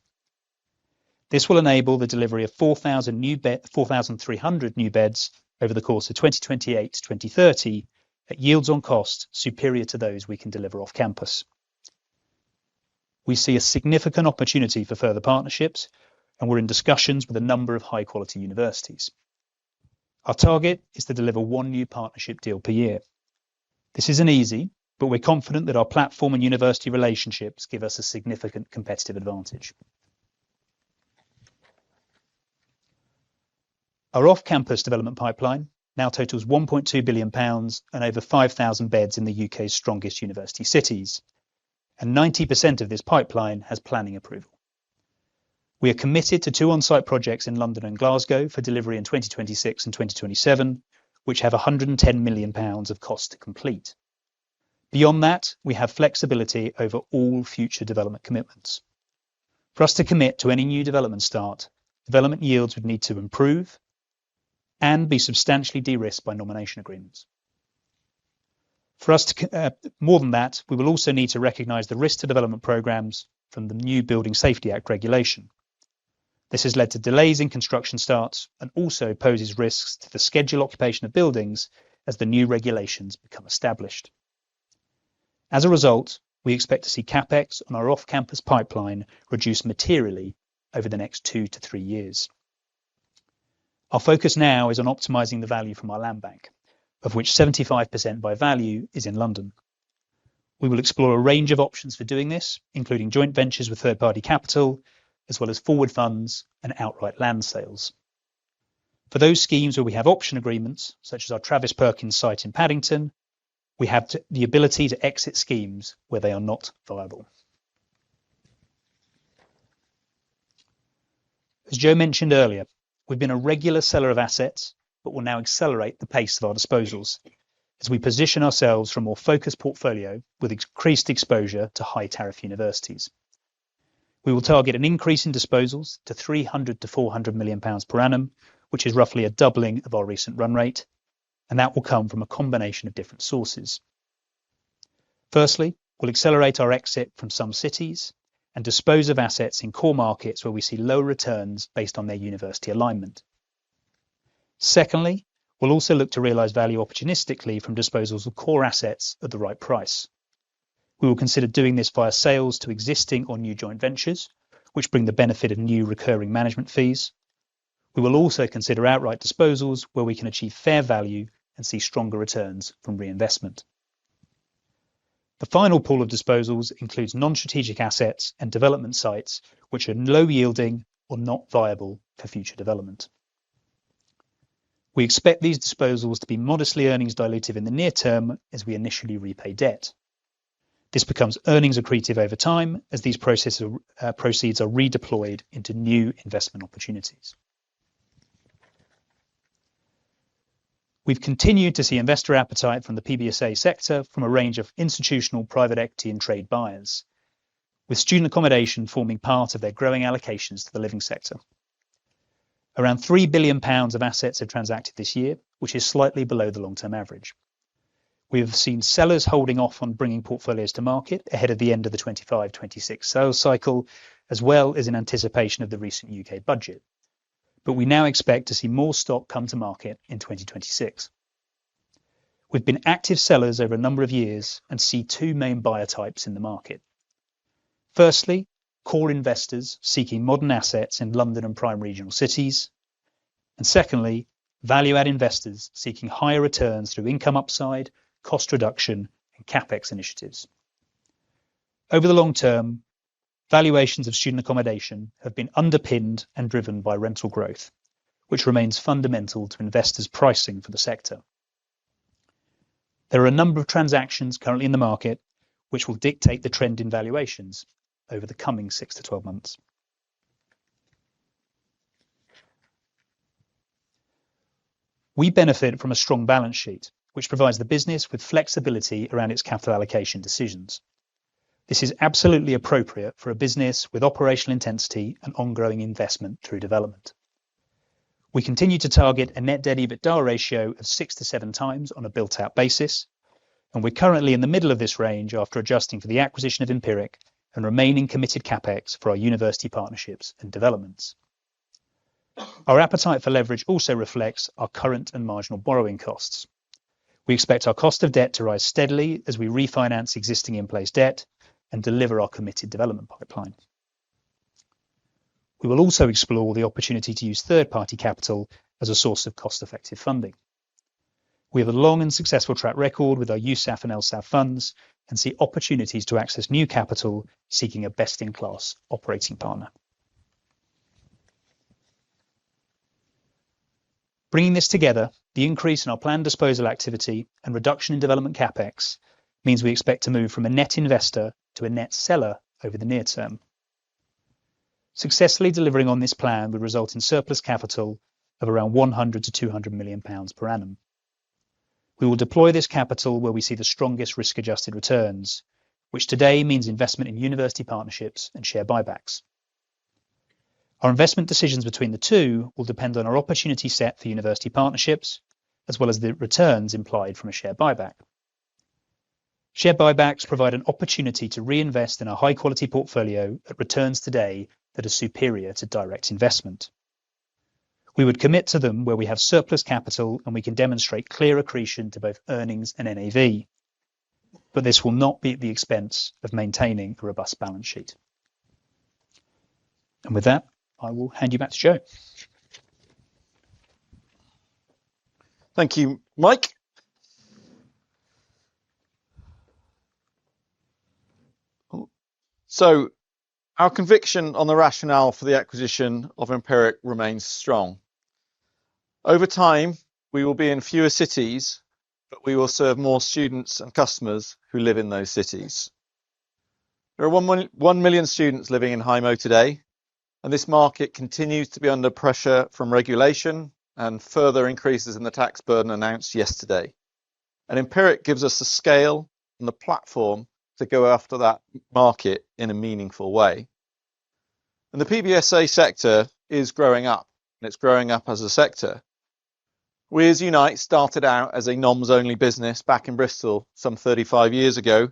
This will enable the delivery of 4,300 new beds over the course of 2028 to 2030 at yields on cost superior to those we can deliver off campus. We see a significant opportunity for further partnerships, and we're in discussions with a number of high-quality universities. Our target is to deliver 1 new partnership deal per year. This isn't easy, but we're confident that our platform and university relationships give us a significant competitive advantage. Our off-campus development pipeline now totals £1.2 billion and over 5,000 beds in the UK's strongest university cities, and 90% of this pipeline has planning approval. We are committed to 2 on-site projects in London and Glasgow for delivery in 2026 and 2027, which have £110 million of cost to complete. Beyond that, we have flexibility over all future development commitments. For us to commit to any new development start, development yields would need to improve and be substantially de-risked by nomination agreements. For us to more than that, we will also need to recognise the risk to development programmes from the new Building Safety Act regulation. This has led to delays in construction starts and also poses risks to the scheduled occupation of buildings as the new regulations become established. As a result, we expect to see CapEx on our off-campus pipeline reduce materially over the next 2 to 3 years. Our focus now is on optimising the value from our land bank, of which 75% by value is in London. We will explore a range of options for doing this, including joint ventures with third-party capital, as well as forward funds and outright land sales. For those schemes where we have option agreements, such as our Travis Perkins site in Paddington, we have the ability to exit schemes where they are not viable. As Joe mentioned earlier, we've been a regular seller of assets, but will now accelerate the pace of our disposals as we position ourselves for a more focused portfolio with increased exposure to high-tariff universities. We will target an increase in disposals to £300 to £400 million per annum, which is roughly a doubling of our recent run rate, and that will come from a combination of different sources. Firstly, we'll accelerate our exit from some cities and dispose of assets in core markets where we see low returns based on their university alignment. Secondly, we'll also look to realise value opportunistically from disposals of core assets at the right price. We will consider doing this via sales to existing or new joint ventures, which bring the benefit of new recurring management fees. We will also consider outright disposals where we can achieve fair value and see stronger returns from reinvestment. The final pool of disposals includes non-strategic assets and development sites which are low yielding or not viable for future development. We expect these disposals to be modestly earnings dilutive in the near term as we initially repay debt. This becomes earnings accretive over time as these proceeds are redeployed into new investment opportunities. We've continued to see investor appetite from the PBSA sector from a range of institutional, private equity and trade buyers, with student accommodation forming part of their growing allocations to the living sector. Around £3 billion of assets have transacted this year, which is slightly below the long-term average. We have seen sellers holding off on bringing portfolios to market ahead of the end of the 25-26 sales cycle, as well as in anticipation of the recent UK budget. But we now expect to see more stock come to market in 2026. We've been active sellers over a number of years and see 2 main buyer types in the market. Firstly, core investors seeking modern assets in London and prime regional cities. And secondly, value-add investors seeking higher returns through income upside, cost reduction, and CapEx initiatives. Over the long term, valuations of student accommodation have been underpinned and driven by rental growth, which remains fundamental to investors' pricing for the sector. There are a number of transactions currently in the market which will dictate the trend in valuations over the coming 6 to 12 months. We benefit from a strong balance sheet, which provides the business with flexibility around its capital allocation decisions. This is absolutely appropriate for a business with operational intensity and ongoing investment through development. We continue to target a net debt EBITDA ratio of 6 to 7 times on a built-out basis, and we're currently in the middle of this range after adjusting for the acquisition of Empiric and remaining committed CapEx for our university partnerships and developments. Our appetite for leverage also reflects our current and marginal borrowing costs. We expect our cost of debt to rise steadily as we refinance existing in-place debt and deliver our committed development pipeline. We will also explore the opportunity to use third-party capital as a source of cost-effective funding. We have a long and successful track record with our USAF and LSAV funds and see opportunities to access new capital seeking a best-in-class operating partner. Bringing this together, the increase in our planned disposal activity and reduction in development CapEx means we expect to move from a net investor to a net seller over the near term. Successfully delivering on this plan would result in surplus capital of around £100 to £200 million per annum. We will deploy this capital where we see the strongest risk-adjusted returns, which today means investment in university partnerships and share buybacks. Our investment decisions between the two will depend on our opportunity set for university partnerships, as well as the returns implied from a share buyback. Share buybacks provide an opportunity to reinvest in a high-quality portfolio at returns today that are superior to direct investment. We would commit to them where we have surplus capital and we can demonstrate clear accretion to both earnings and NAV. But this will not be at the expense of maintaining a robust balance sheet. And with that, I will hand you back to Joe. Thank you, Mike. So, our conviction on the rationale for the acquisition of Empiric remains strong. Over time, we will be in fewer cities, but we will serve more students and customers who live in those cities. There are 1 million students living in HIMO today, and this market continues to be under pressure from regulation and further increases in the tax burden announced yesterday. And Empiric gives us the scale and the platform to go after that market in a meaningful way. And the PBSA sector is growing up, and it's growing up as a sector. We as Unite started out as a noms-only business back in Bristol some 35 years ago,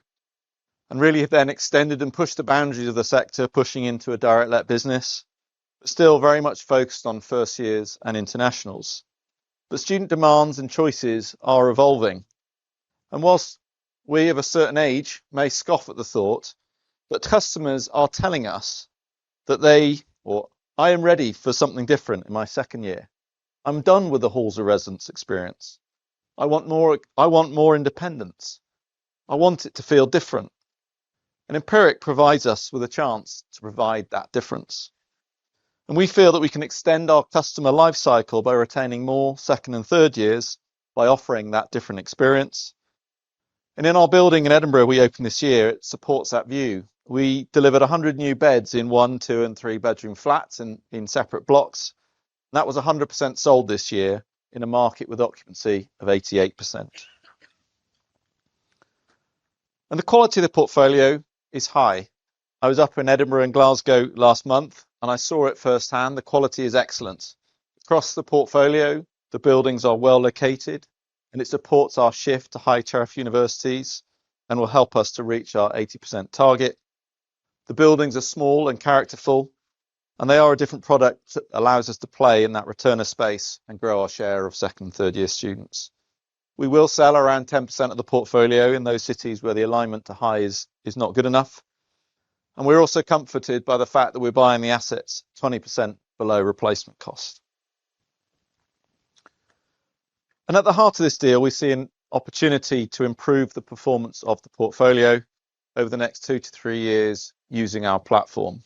and really have then extended and pushed the boundaries of the sector, pushing into a direct let business, but still very much focused on first years and internationals. But student demands and choices are evolving. And whilst we of a certain age may scoff at the thought, but customers are telling us that I am ready for something different in my second year. I'm done with the halls of residence experience. I want more independence. I want it to feel different. And Empiric provides us with a chance to provide that difference. And we feel that we can extend our customer life cycle by retaining more second and third years by offering that different experience. And in our building in Edinburgh we opened this year, it supports that view. We delivered 100 new beds in 1, 2 and 3 bedroom flats in separate blocks. And that was 100% sold this year in a market with occupancy of 88%. And the quality of the portfolio is high. I was up in Edinburgh and Glasgow last month and I saw it firsthand. The quality is excellent. Across the portfolio, the buildings are well located and it supports our shift to high tariff universities and will help us to reach our 80% target. The buildings are small and characterful, and they are a different product that allows us to play in that returner space and grow our share of second and third year students. We will sell around 10% of the portfolio in those cities where the alignment to high is not good enough. And we're also comforted by the fact that we're buying the assets 20% below replacement cost. And at the heart of this deal, we see opportunity to improve the performance of the portfolio over the next 2 to 3 years using our platform.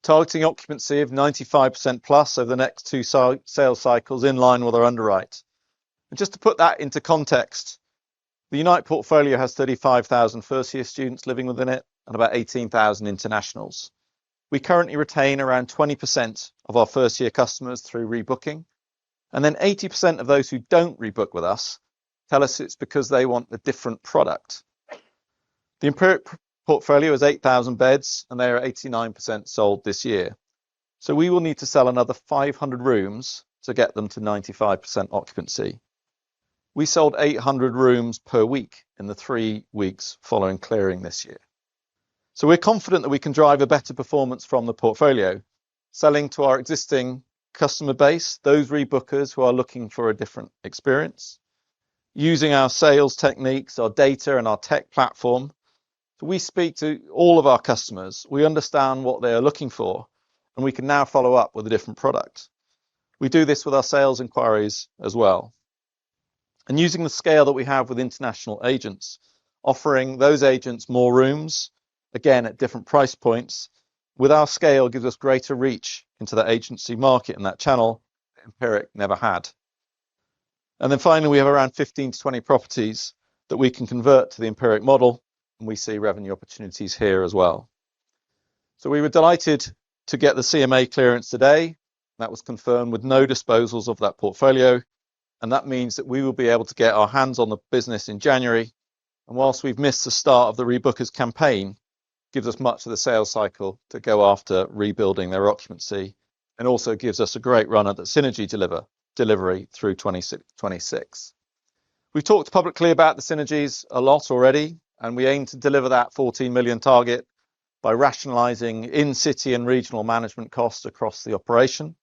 Targeting occupancy of 95% plus over the next 2 sales cycles in line with our underwrite. And just to put that into context, the Unite portfolio has 35,000 first-year students living within it and about 18,000 internationals. We currently retain around 20% of our first-year customers through rebooking, and then 80% of those who don't rebook with us tell us it's because they want a different product. The Empiric portfolio is 8,000 beds, and they are 89% sold this year. So we will need to sell another 500 rooms to get them to 95% occupancy. We sold 800 rooms per week in the 3 weeks following clearing this year. So we're confident that we can drive a better performance from the portfolio, selling to our existing customer base, those rebookers who are looking for a different experience, using our sales techniques, our data and our tech platform. So we speak to all of our customers, we understand what they are looking for, and we can now follow up with a different product. We do this with our sales inquiries as well. And using the scale that we have with international agents, offering those agents more rooms, again at different price points, with our scale gives us greater reach into the agency market and that channel that Empiric never had. And then finally, we have around 15 to 20 properties that we can convert to the Empiric model, and we see revenue opportunities here as well. So we were delighted to get the CMA clearance today. That was confirmed with no disposals of that portfolio, and that means that we will be able to get our hands on the business in January. And whilst we've missed the start of the rebookers campaign, gives us much of the sales cycle to go after rebuilding their occupancy, and also gives us a great run at the synergy delivery through 2026. We've talked publicly about the synergies a lot already, and we aim to deliver that 14 million target by rationalising in-city and regional management costs across the operation,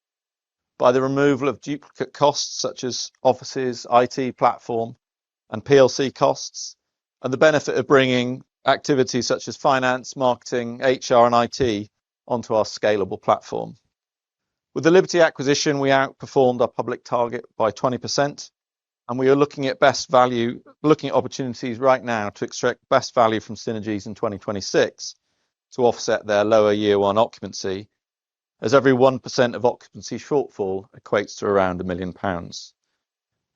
by the removal of duplicate costs such as offices, IT platform and PLC costs, and the benefit of bringing activities such as finance, marketing, HR and IT onto our scalable platform. With the Liberty acquisition, we outperformed our public target by 20%, and we are looking at opportunities right now to extract best value from synergies in 2026 to offset their lower year one occupancy, as every 1% of occupancy shortfall equates to around £1 million.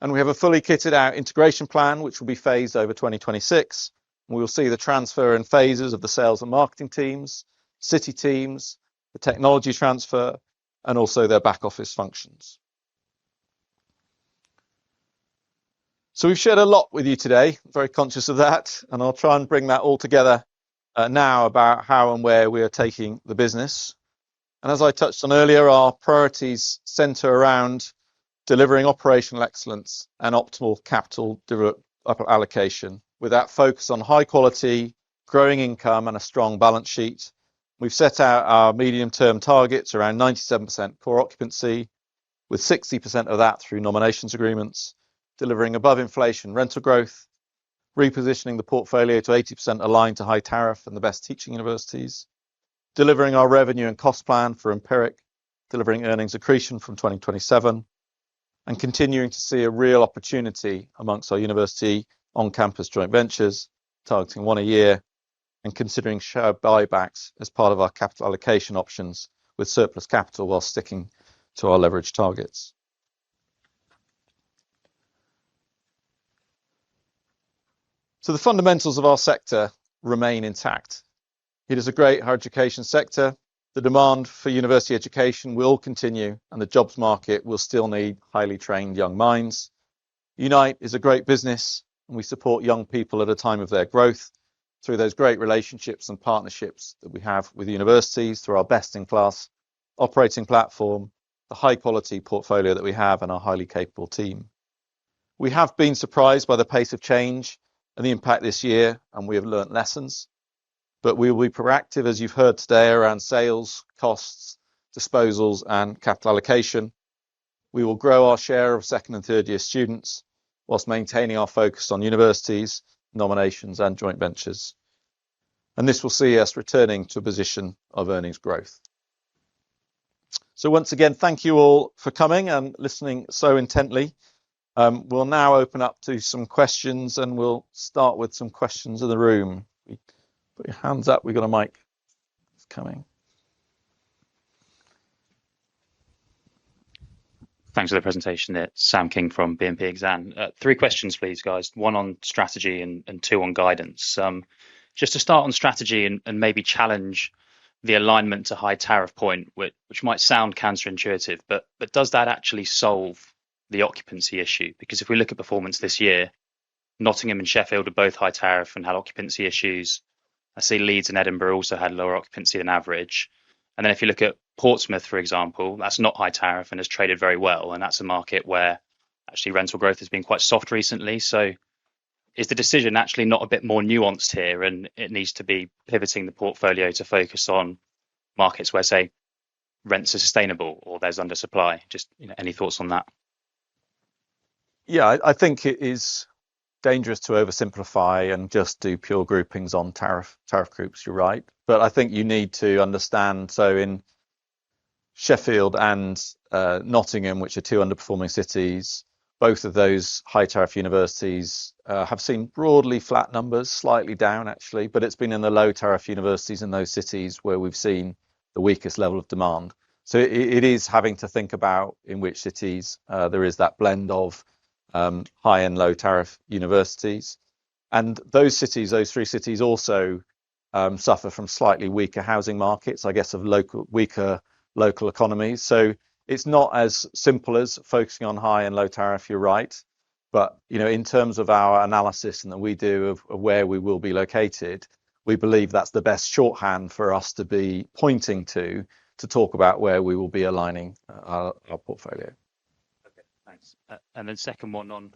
And we have a fully kitted out integration plan, which will be phased over 2026. And we will see the transfer in phases of the sales and marketing teams, city teams, the technology transfer, and also their back office functions. So we've shared a lot with you today, very conscious of that, and I'll try and bring that all together now about how and where we are taking the business. And as I touched on earlier, our priorities centre around delivering operational excellence and optimal capital allocation, with that focus on high quality, growing income and a strong balance sheet. We've set out our medium-term targets around 97% core occupancy, with 60% of that through nominations agreements, delivering above inflation rental growth, repositioning the portfolio to 80% aligned to high tariff and the best teaching universities, delivering our revenue and cost plan for Empiric, delivering earnings accretion from 2027, and continuing to see a real opportunity amongst our university on-campus joint ventures, targeting 1 a year, and considering share buybacks as part of our capital allocation options with surplus capital while sticking to our leverage targets. So the fundamentals of our sector remain intact. It is a great higher education sector. The demand for university education will continue, and the jobs market will still need highly trained young minds. Unite is a great business, and we support young people at a time of their growth through those great relationships and partnerships that we have with universities, through our best-in-class operating platform, the high-quality portfolio that we have, and our highly capable team. We have been surprised by the pace of change and the impact this year, and we have learnt lessons. But we will be proactive, as you've heard today, around sales, costs, disposals, and capital allocation. We will grow our share of second and third year students whilst maintaining our focus on universities, nominations, and joint ventures. And this will see us returning to a position of earnings growth. So once again, thank you all for coming and listening so intently. We'll now open up to some questions, and we'll start with some questions in the room. Put your hands up. We've got a mic coming. Thanks for the presentation. It's Sam King from BNP Exane. 3 questions, please, guys. 1 on strategy and 2 on guidance. Just to start on strategy and maybe challenge the alignment to high tariff point, which might sound counterintuitive, but does that actually solve the occupancy issue? Because if we look at performance this year, Nottingham and Sheffield are both high tariff and had occupancy issues. I see Leeds and Edinburgh also had lower occupancy than average. And then if you look at Portsmouth, for example, that's not high tariff and has traded very well. And that's a market where actually rental growth has been quite soft recently. So is the decision actually not a bit more nuanced here, and it needs to be pivoting the portfolio to focus on markets where, say, rents are sustainable or there's undersupply? Just any thoughts on that? Yeah, I think it is dangerous to oversimplify and just do pure groupings on tariff groups. You're right, but I think you need to understand. So in Sheffield and Nottingham, which are 2 underperforming cities, both of those high tariff universities have seen broadly flat numbers, slightly down actually, but it's been in the low tariff universities in those cities where we've seen the weakest level of demand. So it is having to think about in which cities there is that blend of high and low tariff universities. And those 3 cities also suffer from slightly weaker housing markets, I guess, of weaker local economies. So it's not as simple as focusing on high and low tariff, you're right. But in terms of our analysis and that we do of where we will be located, we believe that's the best shorthand for us to be pointing to talk about where we will be aligning our portfolio. Okay, thanks. And then second one on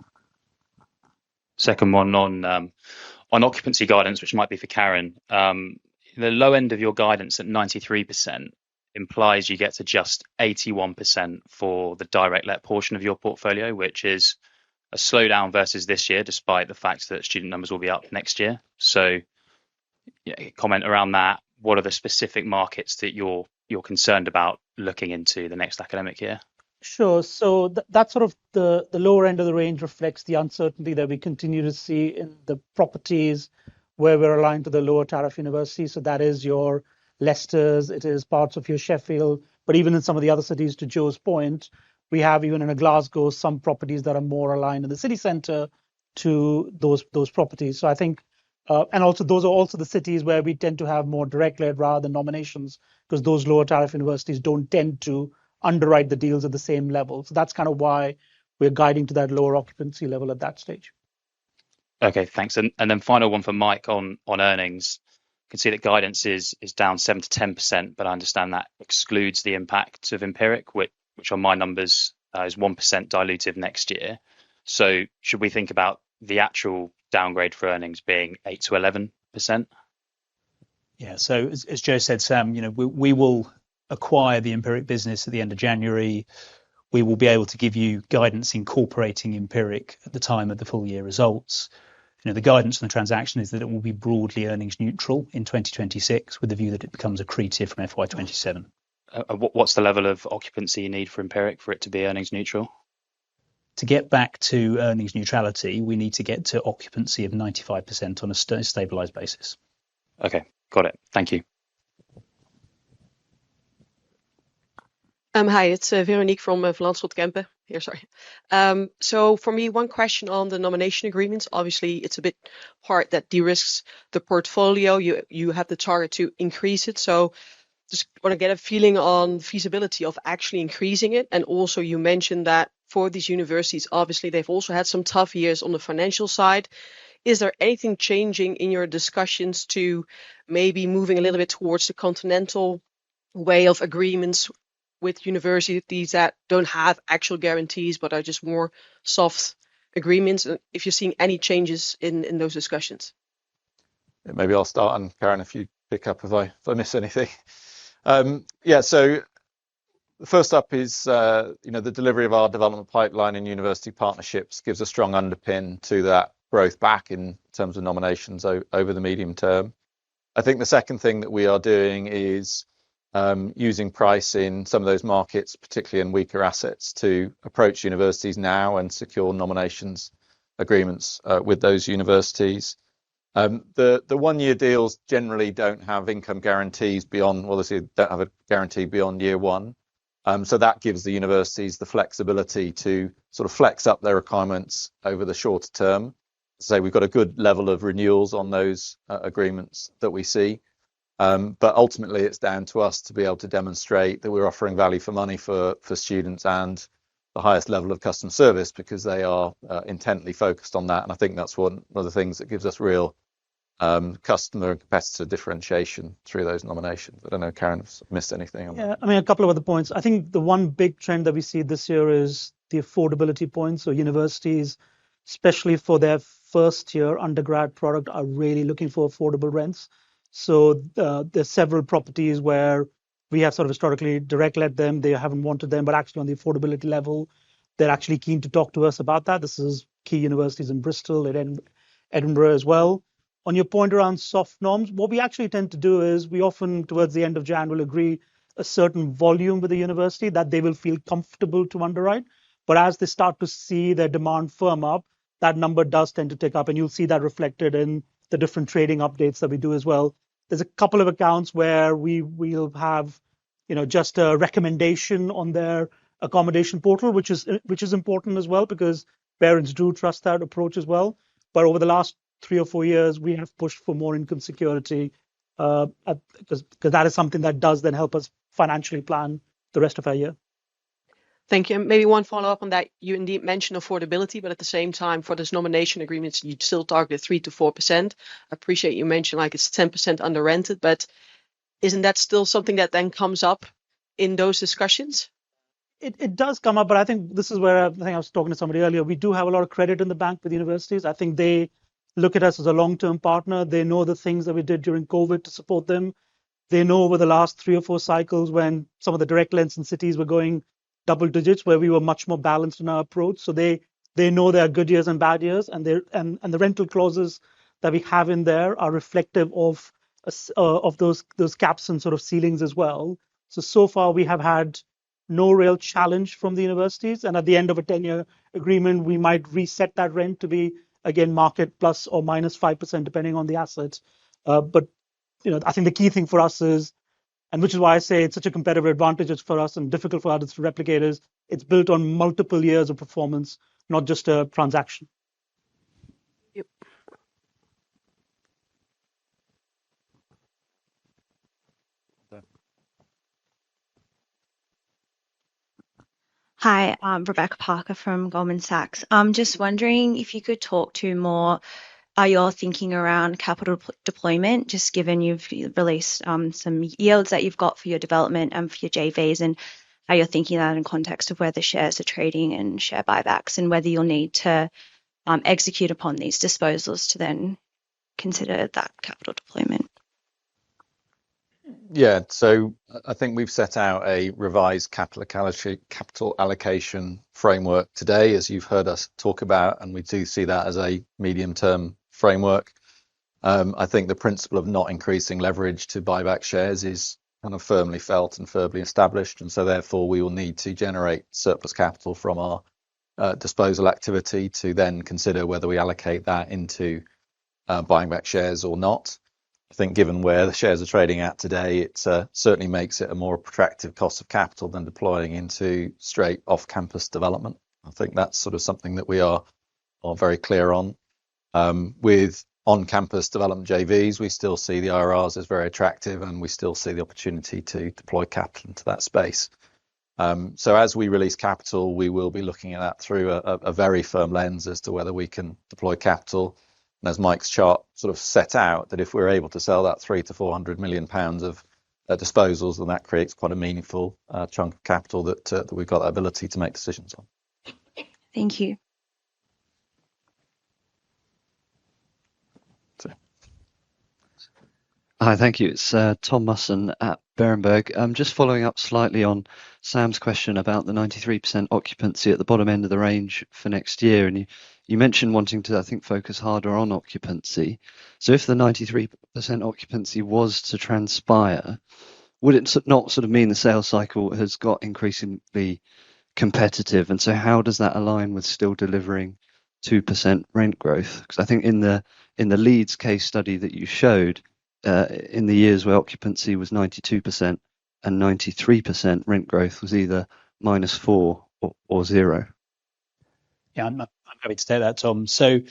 occupancy guidance, which might be for Karen. The low end of your guidance at 93% implies you get to just 81% for the direct let portion of your portfolio, which is a slowdown versus this year, despite the fact that student numbers will be up next year. So comment around that. What are the specific markets that you're concerned about looking into the next academic year? Sure. So that's sort of the lower end of the range reflects the uncertainty that we continue to see in the properties where we're aligned to the lower tariff universities. So that is your Leicesters, it is parts of your Sheffield, but even in some of the other cities, to Joe's point, we have even in a Glasgow some properties that are more aligned in the city centre to those properties. So I think, and also those are also the cities where we tend to have more direct let rather than nominations, because those lower tariff universities don't tend to underwrite the deals at the same level. So that's kind of why we're guiding to that lower occupancy level at that stage. Okay, thanks. And then final one for Mike on earnings. You can see that guidance is down 7 to 10%, but I understand that excludes the impact of Empiric, which on my numbers is 1% dilutive next year. So should we think about the actual downgrade for earnings being 8 to 11%? Yeah. So as Joe said, Sam, we will acquire the Empiric business at the end of January. We will be able to give you guidance incorporating Empiric at the time of the full year results. The guidance on the transaction is that it will be broadly earnings neutral in 2026, with the view that it becomes accretive from FY27. What's the level of occupancy you need for Empiric for it to be earnings neutral? To get back to earnings neutrality, we need to get to occupancy of 95% on a stabilised basis. Okay, got it. Thank you. Hi, it's Veronique from Van Lanschot Kempen here. Sorry. So for me, one question on the nomination agreements. Obviously, it's a bit part that de-risks the portfolio. You have the target to increase it. So just want to get a feeling on feasibility of actually increasing it. And also, you mentioned that for these universities, obviously, they've also had some tough years on the financial side. Is there anything changing in your discussions to maybe moving a little bit towards the continental way of agreements with universities that don't have actual guarantees but are just more soft agreements? If you're seeing any changes in those discussions? Maybe I'll start, and Karen, if you pick up if I miss anything. So first up is the delivery of our development pipeline and university partnerships gives a strong underpin to that growth back in terms of nominations over the medium term. I think the second thing that we are doing is using price in some of those markets, particularly in weaker assets, to approach universities now and secure nominations agreements with those universities. The 1-year deals generally don't have income guarantees beyond, well, they don't have a guarantee beyond year one. So that gives the universities the flexibility to sort of flex up their requirements over the shorter term. So we've got a good level of renewals on those agreements that we see. But ultimately, it's down to us to be able to demonstrate that we're offering value for money for students and the highest level of customer service, because they are intently focused on that. And I think that's one of the things that gives us real customer and competitor differentiation through those nominations. I don't know, Karen, if I've missed anything on that. Yeah, I mean, a couple of other points. I think the one big trend that we see this year is the affordability points. So universities, especially for their first year undergrad product, are really looking for affordable rents. So there's several properties where we have sort of historically direct let them, they haven't wanted them, but actually on the affordability level, they're actually keen to talk to us about that. This is key universities in Bristol and Edinburgh as well. On your point around soft norms, what we actually tend to do is we often, towards the end of Jan, will agree a certain volume with the university that they will feel comfortable to underwrite. But as they start to see their demand firm up, that number does tend to tick up, and you'll see that reflected in the different trading updates that we do as well. There's a couple of accounts where we'll have, just a recommendation on their accommodation portal, which is important as well, because parents do trust that approach as well. But over the last 3 or 4 years, we have pushed for more income security, because that is something that does then help us financially plan the rest of our year. Thank you. And maybe one follow-up on that. You indeed mentioned affordability, but at the same time, for those nomination agreements, you still target 3 to 4%. I appreciate you mentioned like it's 10% under rented, but isn't that still something that then comes up in those discussions? It does come up, but I think this is where I think I was talking to somebody earlier. We do have a lot of credit in the bank with universities. I think they look at us as a long-term partner. They know the things that we did during COVID to support them. They know over the last 3 or 4 cycles when some of the direct lends in cities were going double digits, where we were much more balanced in our approach. So they know there are good years and bad years, and the rental clauses that we have in there are reflective of those caps and sort of ceilings as well. So far we have had no real challenge from the universities, and at the end of a 10-year agreement, we might reset that rent to be again market plus or minus 5% depending on the asset. But I think the key thing for us is, and which is why I say it's such a competitive advantage for us and difficult for others to replicate, is it's built on multiple years of performance, not just a transaction. Yep. Hi, Rebecca Parker from Goldman Sachs. I'm just wondering if you could talk to more your thinking around capital deployment, just given you've released some yields that you've got for your development and for your JVs, and how you're thinking that in context of where the shares are trading and share buybacks, and whether you'll need to execute upon these disposals to then consider that capital deployment. Yeah, so I think we've set out a revised capital allocation framework today, as you've heard us talk about, and we do see that as a medium-term framework. I think the principle of not increasing leverage to buy back shares is kind of firmly felt and firmly established, and so therefore we will need to generate surplus capital from our disposal activity to then consider whether we allocate that into buying back shares or not. I think given where the shares are trading at today, it certainly makes it a more attractive cost of capital than deploying into straight off-campus development. I think that's sort of something that we are very clear on. With on-campus development JVs, we still see the IRRs as very attractive, and we still see the opportunity to deploy capital into that space. So as we release capital, we will be looking at that through a very firm lens as to whether we can deploy capital. And as Mike's chart sort of set out, that if we're able to sell that 300 to 400 million pounds of disposals, then that creates quite a meaningful chunk of capital that we've got the ability to make decisions on. Thank you. Hi, thank you. It's Tom Musson at Berenberg. Just following up slightly on Sam's question about the 93% occupancy at the bottom end of the range for next year. And you mentioned wanting to, I think, focus harder on occupancy. So if the 93% occupancy was to transpire, would it not sort of mean the sales cycle has got increasingly competitive? And so how does that align with still delivering 2% rent growth? Because I think in the Leeds case study that you showed, in the years where occupancy was 92% and 93%, rent growth was either -4 or 0. Yeah, I'm happy to take that, Tom. So,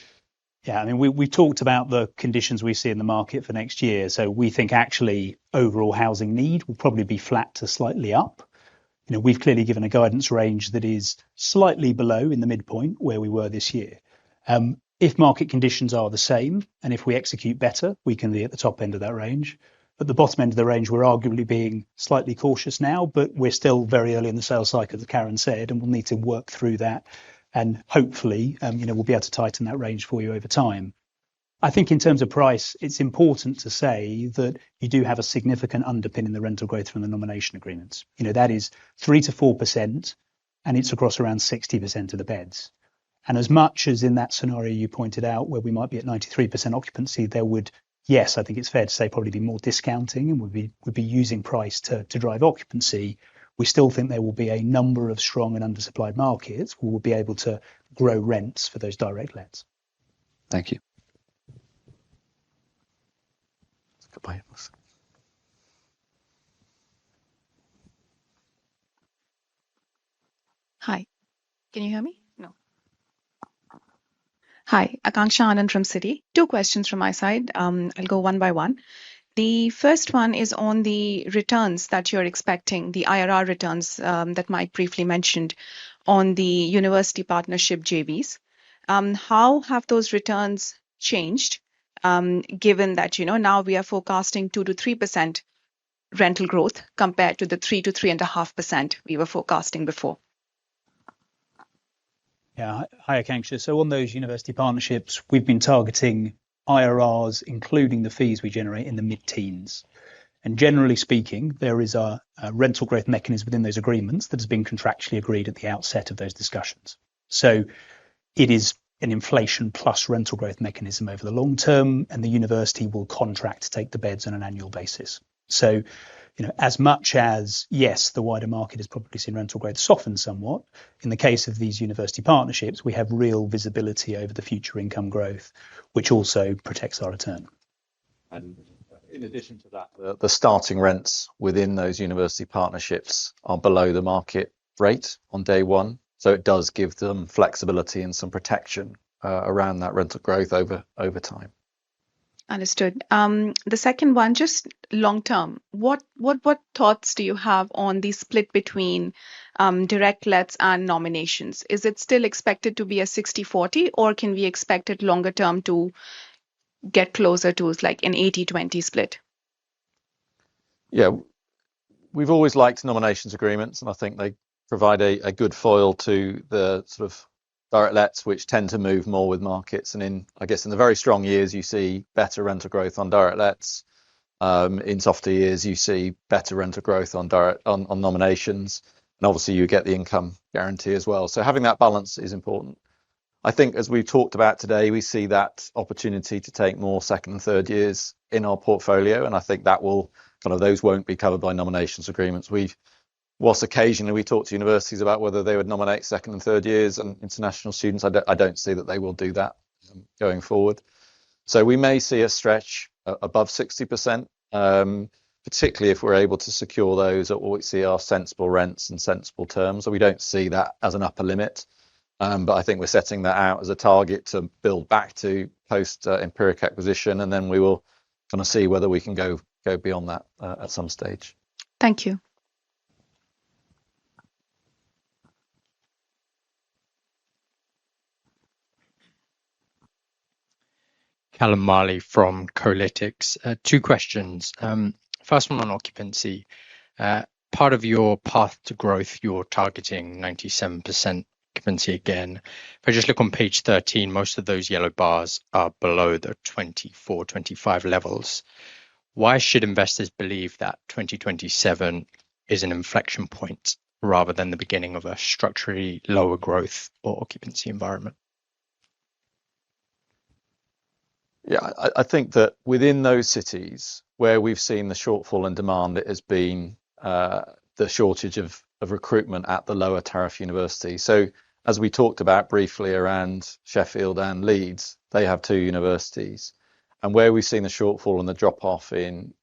yeah, I mean, we talked about the conditions we see in the market for next year. So we think actually overall housing need will probably be flat to slightly up. You know, we've clearly given a guidance range that is slightly below in the midpoint where we were this year. If market conditions are the same, and if we execute better, we can be at the top end of that range. At the bottom end of the range, we're arguably being slightly cautious now, but we're still very early in the sales cycle, as Karen said, and we'll need to work through that. And hopefully, we'll be able to tighten that range for you over time. I think in terms of price, it's important to say that you do have a significant underpin in the rental growth from the nomination agreements. You know, that is 3 to 4%, and it's across around 60% of the beds. And as much as in that scenario you pointed out, where we might be at 93% occupancy, there would, yes, I think it's fair to say, probably be more discounting, and would be using price to drive occupancy. We still think there will be a number of strong and undersupplied markets where we'll be able to grow rents for those direct lets. Thank you. Goodbye. Hi, can you hear me? No. Hi, Akanksha Anand from Citi. 2 questions from my side. I'll go one by one. The first one is on the returns that you're expecting, the IRR returns that Mike briefly mentioned on the university partnership JVs. How have those returns changed, given that, now we are forecasting 2 to 3% rental growth compared to the 3 to 3.5% we were forecasting before? Yeah, hi, Akanksha. So on those university partnerships, we've been targeting IRRs, including the fees we generate, in the mid-teens. And generally speaking, there is a rental growth mechanism within those agreements that has been contractually agreed at the outset of those discussions. So it is an inflation plus rental growth mechanism over the long term, and the university will contract to take the beds on an annual basis. So, as much as, yes, the wider market has probably seen rental growth soften somewhat, in the case of these university partnerships, we have real visibility over the future income growth, which also protects our return. And in addition to that, the starting rents within those university partnerships are below the market rate on day one. So it does give them flexibility and some protection around that rental growth over time. Understood. The second one, just long term, what thoughts do you have on the split between direct lets and nominations? Is it still expected to be a 60-40, or can we expect it longer term to get closer to like an 80-20 split? Yeah, we've always liked nominations agreements, and I think they provide a good foil to the sort of direct lets, which tend to move more with markets. And in the very strong years, you see better rental growth on direct lets. In softer years, you see better rental growth on nominations, and obviously you get the income guarantee as well. So having that balance is important. I think, as we talked about today, we see that opportunity to take more second and third years in our portfolio, and I think that will those won't be covered by nominations agreements. Whilst occasionally we talk to universities about whether they would nominate second and third years and international students, I don't see that they will do that going forward. So we may see a stretch above 60%, particularly if we're able to secure those at what we see are sensible rents and sensible terms. So we don't see that as an upper limit, but I think we're setting that out as a target to build back to post Empiric acquisition, and then we will see whether we can go beyond that at some stage. Thank you. Callum Marley from Colytics. 2 questions. First one on occupancy. Part of your path to growth, you're targeting 97% occupancy again. If I just look on page 13, most of those yellow bars are below the 24-25 levels. Why should investors believe that 2027 is an inflection point rather than the beginning of a structurally lower growth or occupancy environment? Yeah, I think that within those cities where we've seen the shortfall in demand, it has been the shortage of recruitment at the lower tariff universities. So as we talked about briefly around Sheffield and Leeds, they have 2 universities. And where we've seen the shortfall and the drop off in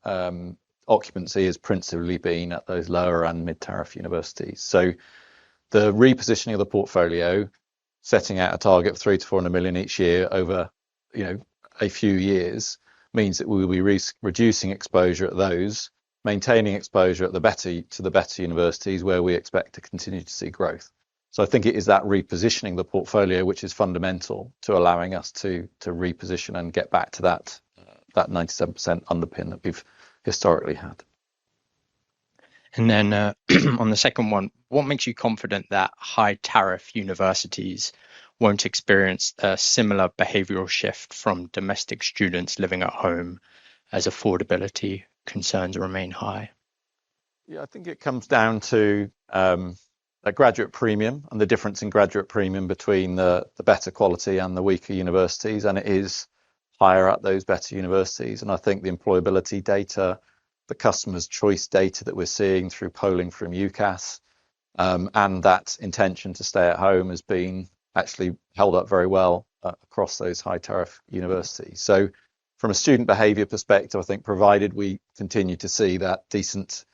occupancy has principally been at those lower and mid tariff universities. So the repositioning of the portfolio, setting out a target of 300 to 400 million each year over, a few years, means that we will be reducing exposure at those, maintaining exposure at the better universities where we expect to continue to see growth. So I think it is that repositioning the portfolio which is fundamental to allowing us to reposition and get back to that 97% underpin that we've historically had. And then on the second one, what makes you confident that high tariff universities won't experience a similar behavioural shift from domestic students living at home as affordability concerns remain high? Yeah, I think it comes down to a graduate premium and the difference in graduate premium between the better quality and the weaker universities, and it is higher at those better universities. And I think the employability data, the customers' choice data that we're seeing through polling from UCAS, and that intention to stay at home has been actually held up very well across those high tariff universities. So from a student behaviour perspective, I think provided we continue to see that decent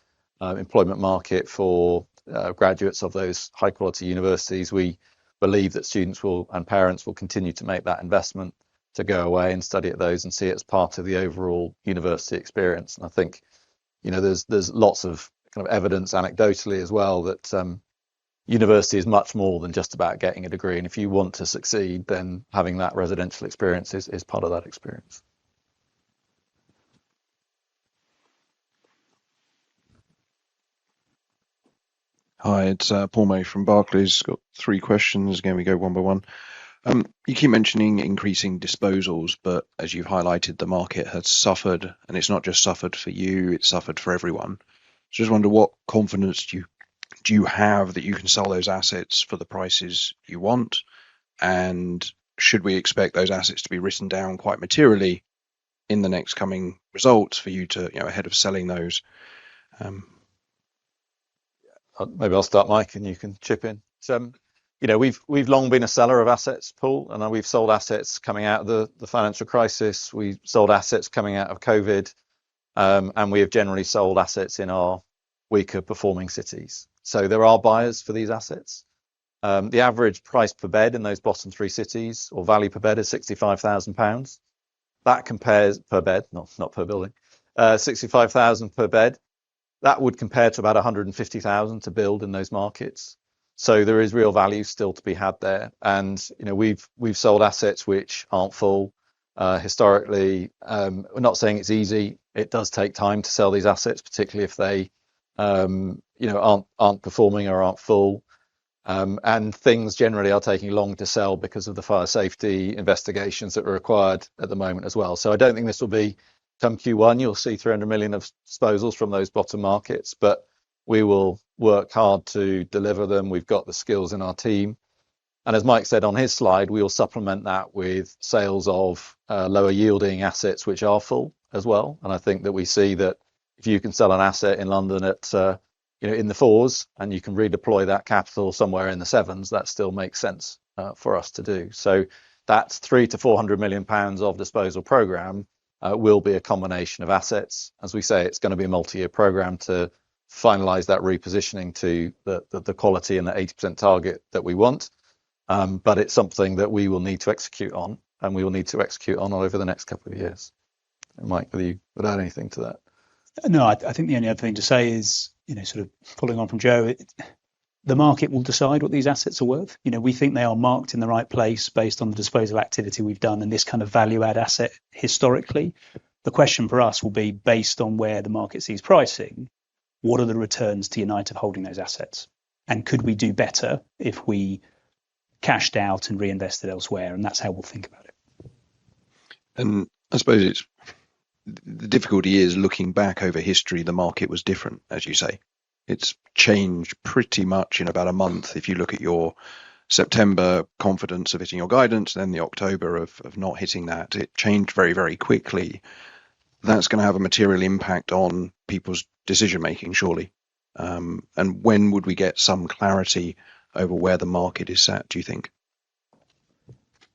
employment market for graduates of those high quality universities, we believe that students and parents will continue to make that investment to go away and study at those and see it as part of the overall university experience. And I think, there's lots of kind of evidence anecdotally as well that university is much more than just about getting a degree. And if you want to succeed, then having that residential experience is part of that experience. Hi, it's Paul May from Barclays. Got 3 questions. Again, we go one by one. You keep mentioning increasing disposals, but as you've highlighted, the market has suffered, and it's not just suffered for you, it's suffered for everyone. So just wonder what confidence do you have that you can sell those assets for the prices you want? And should we expect those assets to be written down quite materially in the next coming results for you to, ahead of selling those? Maybe I'll start, Mike, and you can chip in. So, we've long been a seller of assets, Paul, and we've sold assets coming out of the financial crisis. We sold assets coming out of COVID, and we have generally sold assets in our weaker performing cities. So there are buyers for these assets. The average price per bed in those bottom 3 cities, or value per bed, is £65,000. That compares per bed, not per building, 65,000 per bed. That would compare to about 150,000 to build in those markets. So there is real value still to be had there. And we've sold assets which aren't full. Historically, we're not saying it's easy. It does take time to sell these assets, particularly if they aren't performing or aren't full. And things generally are taking long to sell because of the fire safety investigations that are required at the moment as well. So I don't think this will be come Q1, you'll see 300 million of disposals from those bottom markets, but we will work hard to deliver them. We've got the skills in our team. And as Mike said on his slide, we will supplement that with sales of lower yielding assets, which are full as well. And I think that we see that if you can sell an asset in London at, in the 4s, and you can redeploy that capital somewhere in the 7s, that still makes sense for us to do. So that's 300 to 400 million pounds of disposal program. Will be a combination of assets. As we say, it's going to be a multi-year program to finalize that repositioning to the quality and the 80% target that we want. But it's something that we will need to execute on, and we will need to execute on over the next couple of years. And Mike, whether you would add anything to that? No, I think the only other thing to say is, sort of following on from Joe, the market will decide what these assets are worth. We think they are marked in the right place based on the disposal activity we've done and this kind of value add asset historically. The question for us will be, based on where the market sees pricing, what are the returns to Unite of holding those assets? And could we do better if we cashed out and reinvested elsewhere? And that's how we'll think about it. And I suppose the difficulty is looking back over history, the market was different, as you say. It's changed pretty much in about a month. If you look at your September confidence of hitting your guidance, then the October of not hitting that, it changed very, very quickly. that's going to have a material impact on people's decision making, surely. And when would we get some clarity over where the market is at, do you think?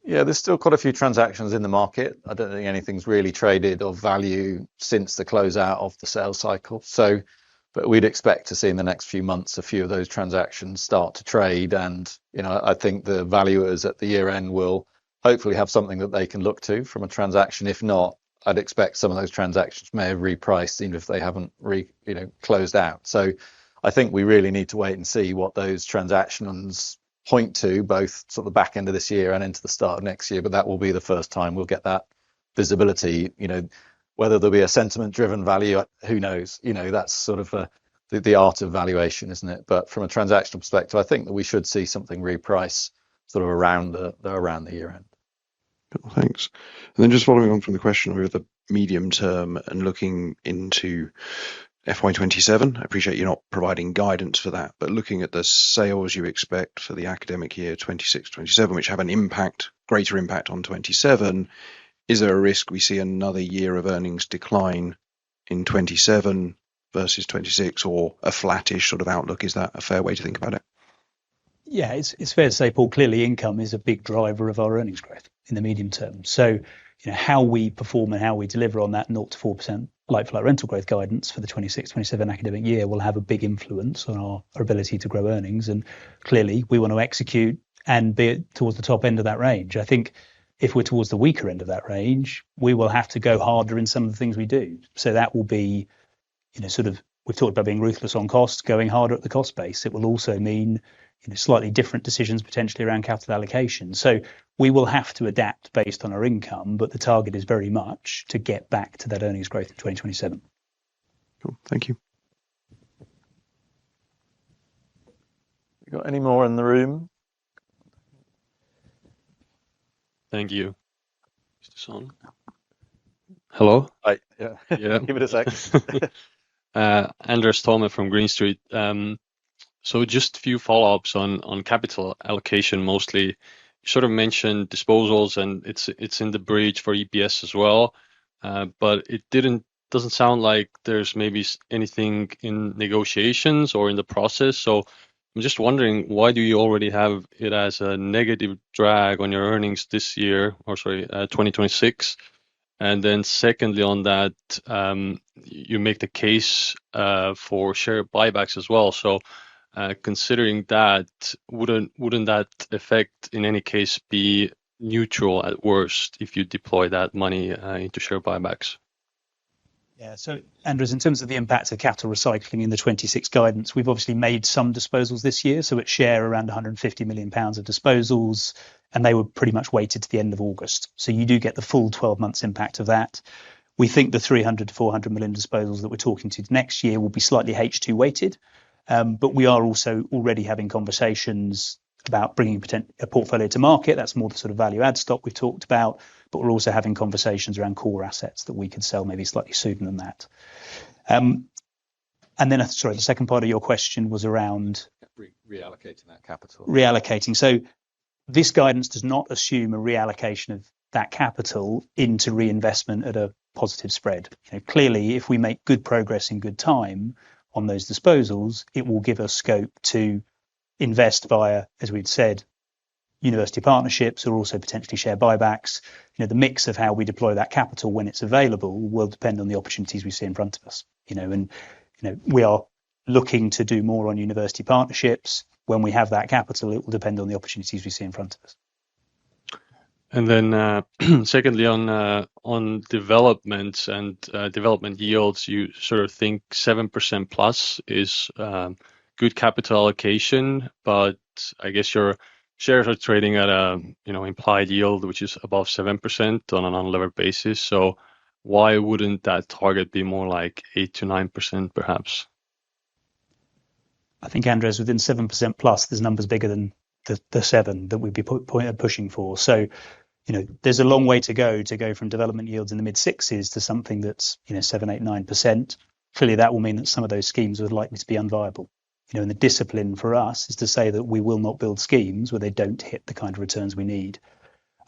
Yeah, there's still quite a few transactions in the market. I don't think anything's really traded of value since the closeout of the sales cycle. So, but we'd expect to see in the next few months a few of those transactions start to trade. And, you know, I think the valuers at the year end will hopefully have something that they can look to from a transaction. If not, I'd expect some of those transactions may have repriced even if they haven't closed out. So I think we really need to wait and see what those transactions point to, both sort of the back end of this year and into the start of next year. But that will be the first time we'll get that visibility. You know, whether there'll be a sentiment driven value, who knows? You know, that's sort of the art of valuation, isn't it? But from a transactional perspective, I think that we should see something reprice sort of around the year end. Cool, thanks. And then just following on from the question over the medium term and looking into FY27, I appreciate you're not providing guidance for that, but looking at the sales you expect for the academic year 26-27, which have an greater impact on 27, is there a risk we see another year of earnings decline in 27 versus 26, or a flattish sort of outlook? Is that a fair way to think about it? Yeah, it's fair to say, Paul, clearly income is a big driver of our earnings growth in the medium term. So, you know, how we perform and how we deliver on that 0 to 4% like-for-like rental growth guidance for the 26-27 academic year will have a big influence on our ability to grow earnings. And clearly we want to execute and be towards the top end of that range. I think if we're towards the weaker end of that range, we will have to go harder in some of the things we do. So that will be, you know, sort of, we've talked about being ruthless on cost, going harder at the cost base. It will also mean, you know, slightly different decisions potentially around capital allocation. So we will have to adapt based on our income, but the target is very much to get back to that earnings growth in 2027. Cool, thank you. You got any more in the room? Thank you. Is this on? Hello? Yeah. Yeah. Give it a sec. Andres Tome from Green Street. So just a few follow-ups on capital allocation mostly. You sort of mentioned disposals and it's in the bridge for EPS as well, but it doesn't sound like there's maybe anything in negotiations or in the process. So I'm just wondering, why do you already have it as a negative drag on your earnings this year, or sorry, 2026? And then secondly on that, you make the case for share buybacks as well. So considering that, wouldn't that effect in any case be neutral at worst if you deploy that money into share buybacks? Yeah, so Andrews, in terms of the impact of capital recycling in the 26 guidance, we've obviously made some disposals this year. So at share around 150 million pounds of disposals, and they were pretty much weighted to the end of August. So you do get the full 12 months impact of that. We think the 300 to 400 million disposals that we're talking to next year will be slightly H2 weighted. But we are also already having conversations about bringing a portfolio to market. That's more the sort of value add stock we've talked about, but we're also having conversations around core assets that we could sell maybe slightly sooner than that. And then, sorry, the second part of your question was around reallocating that capital. Reallocating. So this guidance does not assume a reallocation of that capital into reinvestment at a positive spread. You know, clearly, if we make good progress in good time on those disposals, it will give us scope to invest via, as we'd said, university partnerships or also potentially share buybacks. You know, the mix of how we deploy that capital when it's available will depend on the opportunities we see in front of us. You know, we are looking to do more on university partnerships. When we have that capital, it will depend on the opportunities we see in front of us. And then secondly, on developments and development yields, you sort of think 7% plus is good capital allocation, but I guess your shares are trading at a implied yield which is above 7% on an unlevered basis. So why wouldn't that target be more like 8 to 9% perhaps? I think, Andres, within 7% plus, there's numbers bigger than the 7 that we'd be pushing for. So, you know, there's a long way to go from development yields in the mid sixes to something that's, 7, 8, 9%. Clearly, that will mean that some of those schemes are likely to be unviable. You know, and the discipline for us is to say that we will not build schemes where they don't hit the kind of returns we need.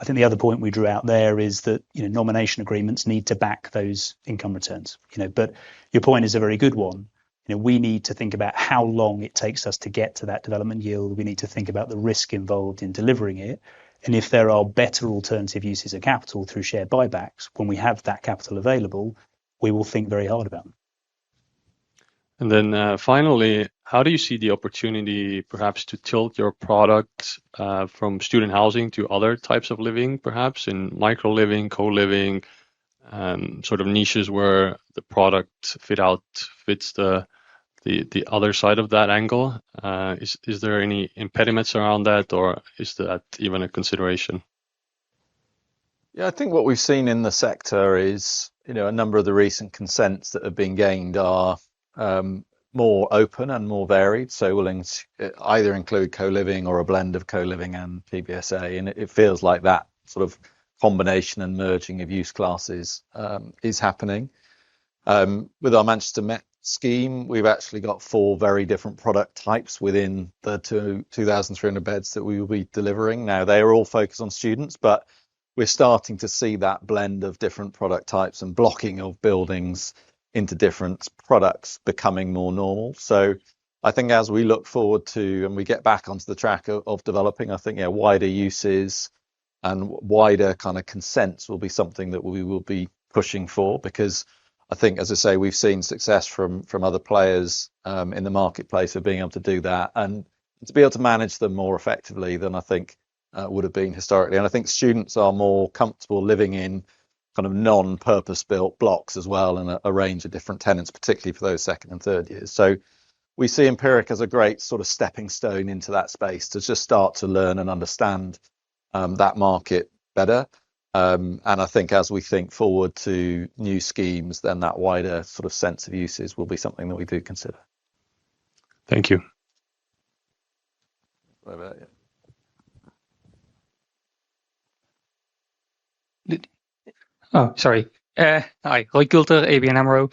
I think the other point we drew out there is that nomination agreements need to back those income returns. But your point is a very good one. We need to think about how long it takes us to get to that development yield. We need to think about the risk involved in delivering it. And if there are better alternative uses of capital through share buybacks, when we have that capital available, we will think very hard about them. And then finally, how do you see the opportunity perhaps to tilt your product from student housing to other types of living, perhaps in micro living, co-living, sort of niches where the product fits the other side of that angle? Is there any impediments around that, or is that even a consideration? Yeah, I think what we've seen in the sector is, a number of the recent consents that have been gained are more open and more varied. So willing to either include co-living or a blend of co-living and PBSA. And it feels like that sort of combination and merging of use classes is happening. With our Manchester Met scheme, we've actually got 4 very different product types within the 2,300 beds that we will be delivering. Now, they are all focused on students, but we're starting to see that blend of different product types and blocking of buildings into different products becoming more normal. So I think as we look forward to, and we get back onto the track of developing, I think wider uses and wider kind of consents will be something that we will be pushing for, because I think, as I say, we've seen success from other players in the marketplace of being able to do that and to be able to manage them more effectively than I think would have been historically. And I think students are more comfortable living in kind of non-purpose-built blocks as well, and a range of different tenants, particularly for those second and third years. So we see Empiric as a great sort of stepping stone into that space to just start to learn and understand that market better. And I think as we think forward to new schemes, then that wider sort of sense of uses will be something that we do consider. Thank you. What about you? Oh, sorry. Hi, Roy Kulter, ABN AMRO.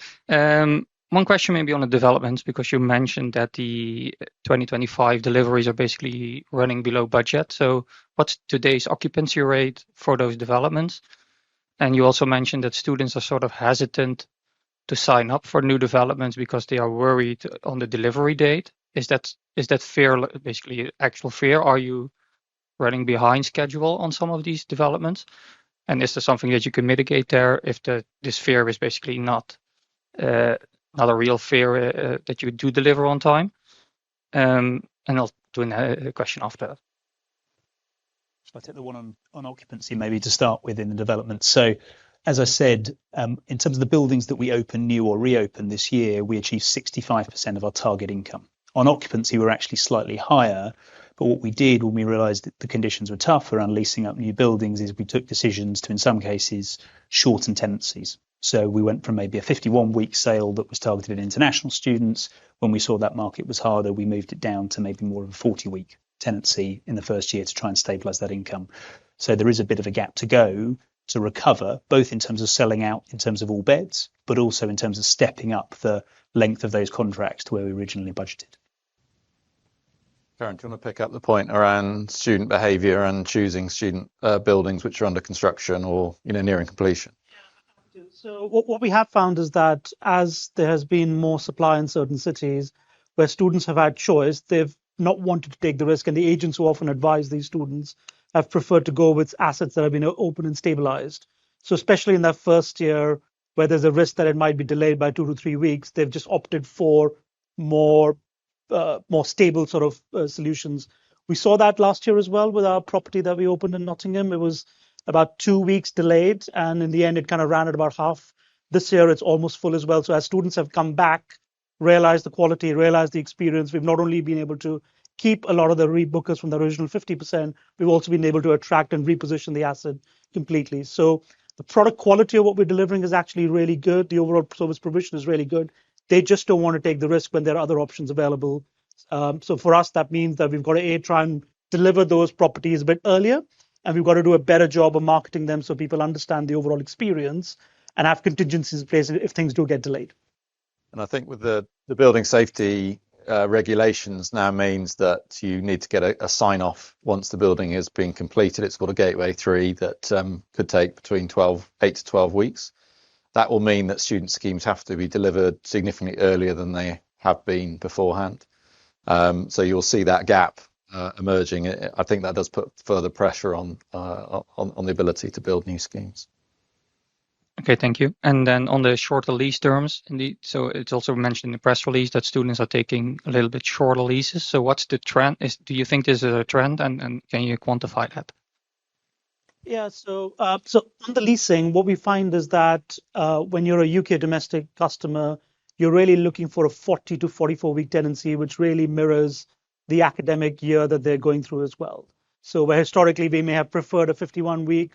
One question maybe on the developments, because you mentioned that the 2025 deliveries are basically running below budget. So what's today's occupancy rate for those developments? And you also mentioned that students are sort of hesitant to sign up for new developments because they are worried on the delivery date. Is that fear basically actual fear? Are you running behind schedule on some of these developments? And is there something that you can mitigate there if this fear is basically not a real fear that you do deliver on time? And I'll do a question after that. Shall I take the one on occupancy maybe to start with in the development? So, as I said, in terms of the buildings that we open new or reopen this year, we achieved 65% of our target income. On occupancy, we're actually slightly higher. But what we did when we realised that the conditions were tough around leasing up new buildings is we took decisions to, in some cases, shorten tenancies. So we went from maybe a 51-week sale that was targeted at international students. When we saw that market was harder, we moved it down to maybe more of a 40-week tenancy in the first year to try and stabilise that income. So there is a bit of a gap to go to recover, both in terms of selling out in terms of all beds, but also in terms of stepping up the length of those contracts to where we originally budgeted. Karen, do you want to pick up the point around student behaviour and choosing student buildings which are under construction or nearing completion? So what we have found is that as there has been more supply in certain cities where students have had choice, they've not wanted to take the risk, and the agents who often advise these students have preferred to go with assets that have been open and stabilized. So especially in that first year where there's a risk that it might be delayed by 2 to 3 weeks, they've just opted for more stable sort of solutions. We saw that last year as well with our property that we opened in Nottingham. It was about 2 weeks delayed, and in the end it kind of ran at about half. This year it's almost full as well. So as students have come back, realized the quality, realized the experience, we've not only been able to keep a lot of the rebookers from the original 50%, we've also been able to attract and reposition the asset completely. So the product quality of what we're delivering is actually really good. The overall service provision is really good. They just don't want to take the risk when there are other options available. So for us, that means that we've got to try and deliver those properties a bit earlier, and we've got to do a better job of marketing them so people understand the overall experience and have contingencies in place if things do get delayed. And I think with the building safety regulations now means that you need to get a sign off once the building has been completed. It's called a Gateway 3 that could take between 8 to 12 weeks. That will mean that student schemes have to be delivered significantly earlier than they have been beforehand. So you'll see that gap emerging. I think that does put further pressure on the ability to build new schemes. Okay, thank you. And then on the shorter lease terms, indeed, so it's also mentioned in the press release that students are taking a little bit shorter leases. So what's the trend? Do you think this is a trend, and can you quantify that? Yeah, so on the leasing, what we find is that when you're a UK domestic customer, you're really looking for a 40 to 44-week tenancy, which really mirrors the academic year that they're going through as well. So where historically we may have preferred a 51-week,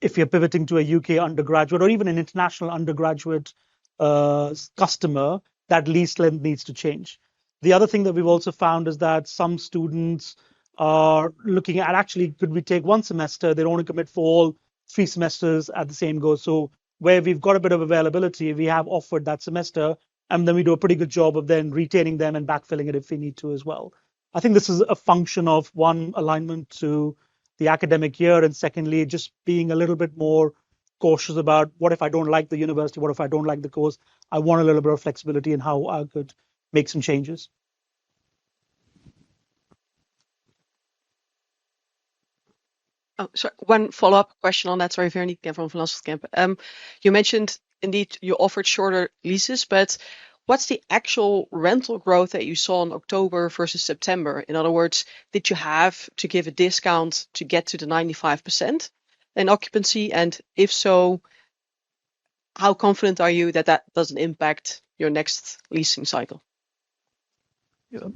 if you're pivoting to a UK undergraduate or even an international undergraduate customer, that lease length needs to change. The other thing that we've also found is that some students are looking at actually, could we take one semester? They don't want to commit for all 3 semesters at the same go. So where we've got a bit of availability, we have offered that semester, and then we do a pretty good job of then retaining them and backfilling it if we need to as well. I think this is a function of one, alignment to the academic year, and secondly, just being a little bit more cautious about what if I don't like the university, what if I don't like the course. I want a little bit of flexibility in how I could make some changes. Oh, sorry, one follow-up question on that. Sorry, Veronique again from Van Lanschot. You mentioned indeed you offered shorter leases, but what's the actual rental growth that you saw in October versus September? In other words, did you have to give a discount to get to the 95% in occupancy? And if so, how confident are you that that doesn't impact your next leasing cycle?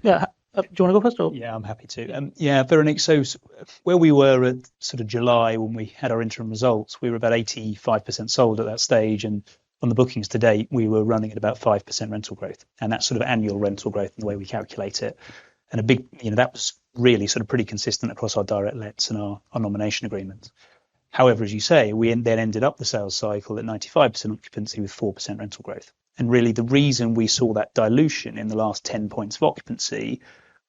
Yeah. Do you want to go first? Or? Yeah, I'm happy to. Yeah, Veronique, so where we were at sort of July when we had our interim results, we were about 85% sold at that stage. And on the bookings to date, we were running at about 5% rental growth. And that's sort of annual rental growth in the way we calculate it. And a big, that was really sort of pretty consistent across our direct lets and our nomination agreements. However, as you say, we then ended up the sales cycle at 95% occupancy with 4% rental growth. And really the reason we saw that dilution in the last 10 points of occupancy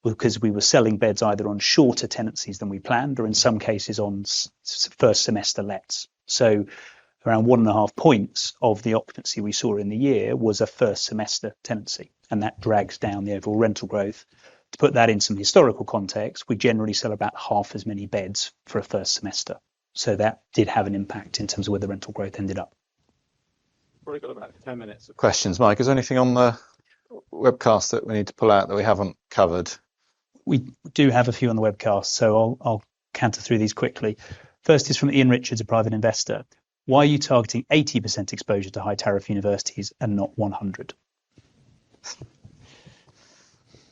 was because we were selling beds either on shorter tenancies than we planned or in some cases on first semester lets. So around 1.5 points of the occupancy we saw in the year was a first semester tenancy, and that drags down the overall rental growth. To put that in some historical context, we generally sell about half as many beds for a first semester. So that did have an impact in terms of where the rental growth ended up. Probably got about 10 minutes of questions, Mike. Is there anything on the webcast that we need to pull out that we haven't covered? We do have a few on the webcast, so I'll canter through these quickly. First is from Ian Richards, a private investor. Why are you targeting 80% exposure to high tariff universities and not 100?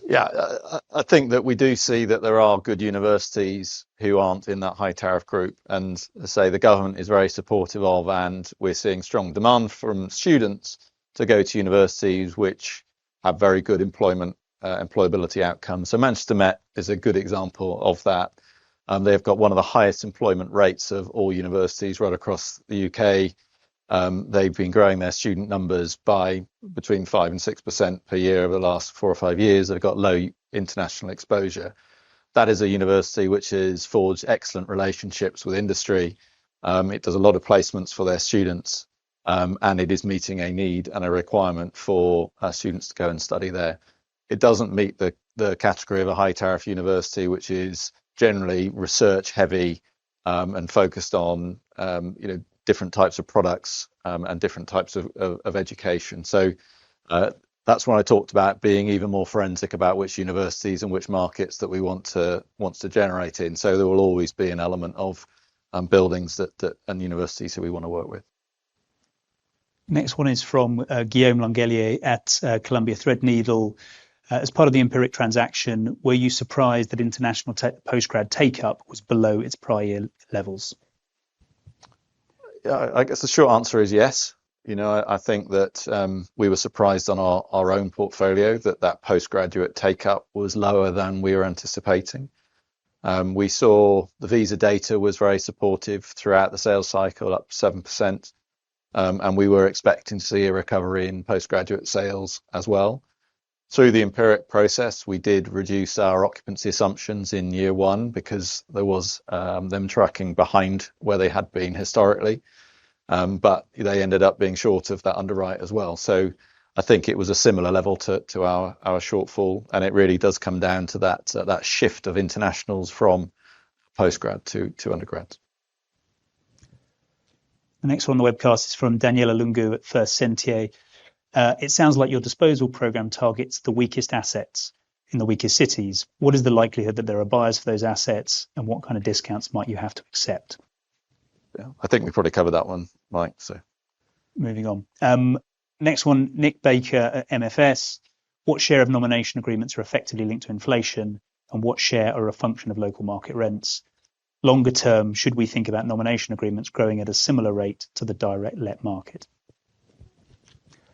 Yeah, I think that we do see that there are good universities who aren't in that high tariff group. And say the government is very supportive of, and we're seeing strong demand from students to go to universities which have very good employability outcomes. So Manchester Met is a good example of that. They've got one of the highest employment rates of all universities right across the UK. They've been growing their student numbers by between 5 and 6% per year over the last 4 or 5 years. They've got low international exposure. That is a university which has forged excellent relationships with industry. It does a lot of placements for their students, and it is meeting a need and a requirement for students to go and study there. It doesn't meet the category of a high tariff university, which is generally research heavy and focused on different types of products and different types of education. So that's when I talked about being even more forensic about which universities and which markets that we want to generate in. So there will always be an element of buildings that and universities who we want to work with. Next one is from Guillaume Langelier at Columbia Threadneedle. As part of the Empiric transaction, were you surprised that international postgrad take-up was below its prior year levels? Yeah, I guess the short answer is yes. I think that we were surprised on our own portfolio that postgraduate take-up was lower than we were anticipating. We saw the visa data was very supportive throughout the sales cycle, up 7%. And we were expecting to see a recovery in postgraduate sales as well. Through the empiric process, we did reduce our occupancy assumptions in year one because there was them tracking behind where they had been historically, but they ended up being short of that underwrite as well. So I think it was a similar level to our shortfall, and it really does come down to that shift of internationals from postgrad to undergrads. The next one on the webcast is from Daniela Lungu at First Sentier. It sounds like your disposal program targets the weakest assets in the weakest cities. What is the likelihood that there are buyers for those assets, and what kind of discounts might you have to accept? Yeah, I think we probably covered that one, Mike. So moving on. Next one, Nick Baker at MFS. What share of nomination agreements are effectively linked to inflation, and what share are a function of local market rents? Longer term, should we think about nomination agreements growing at a similar rate to the direct let market?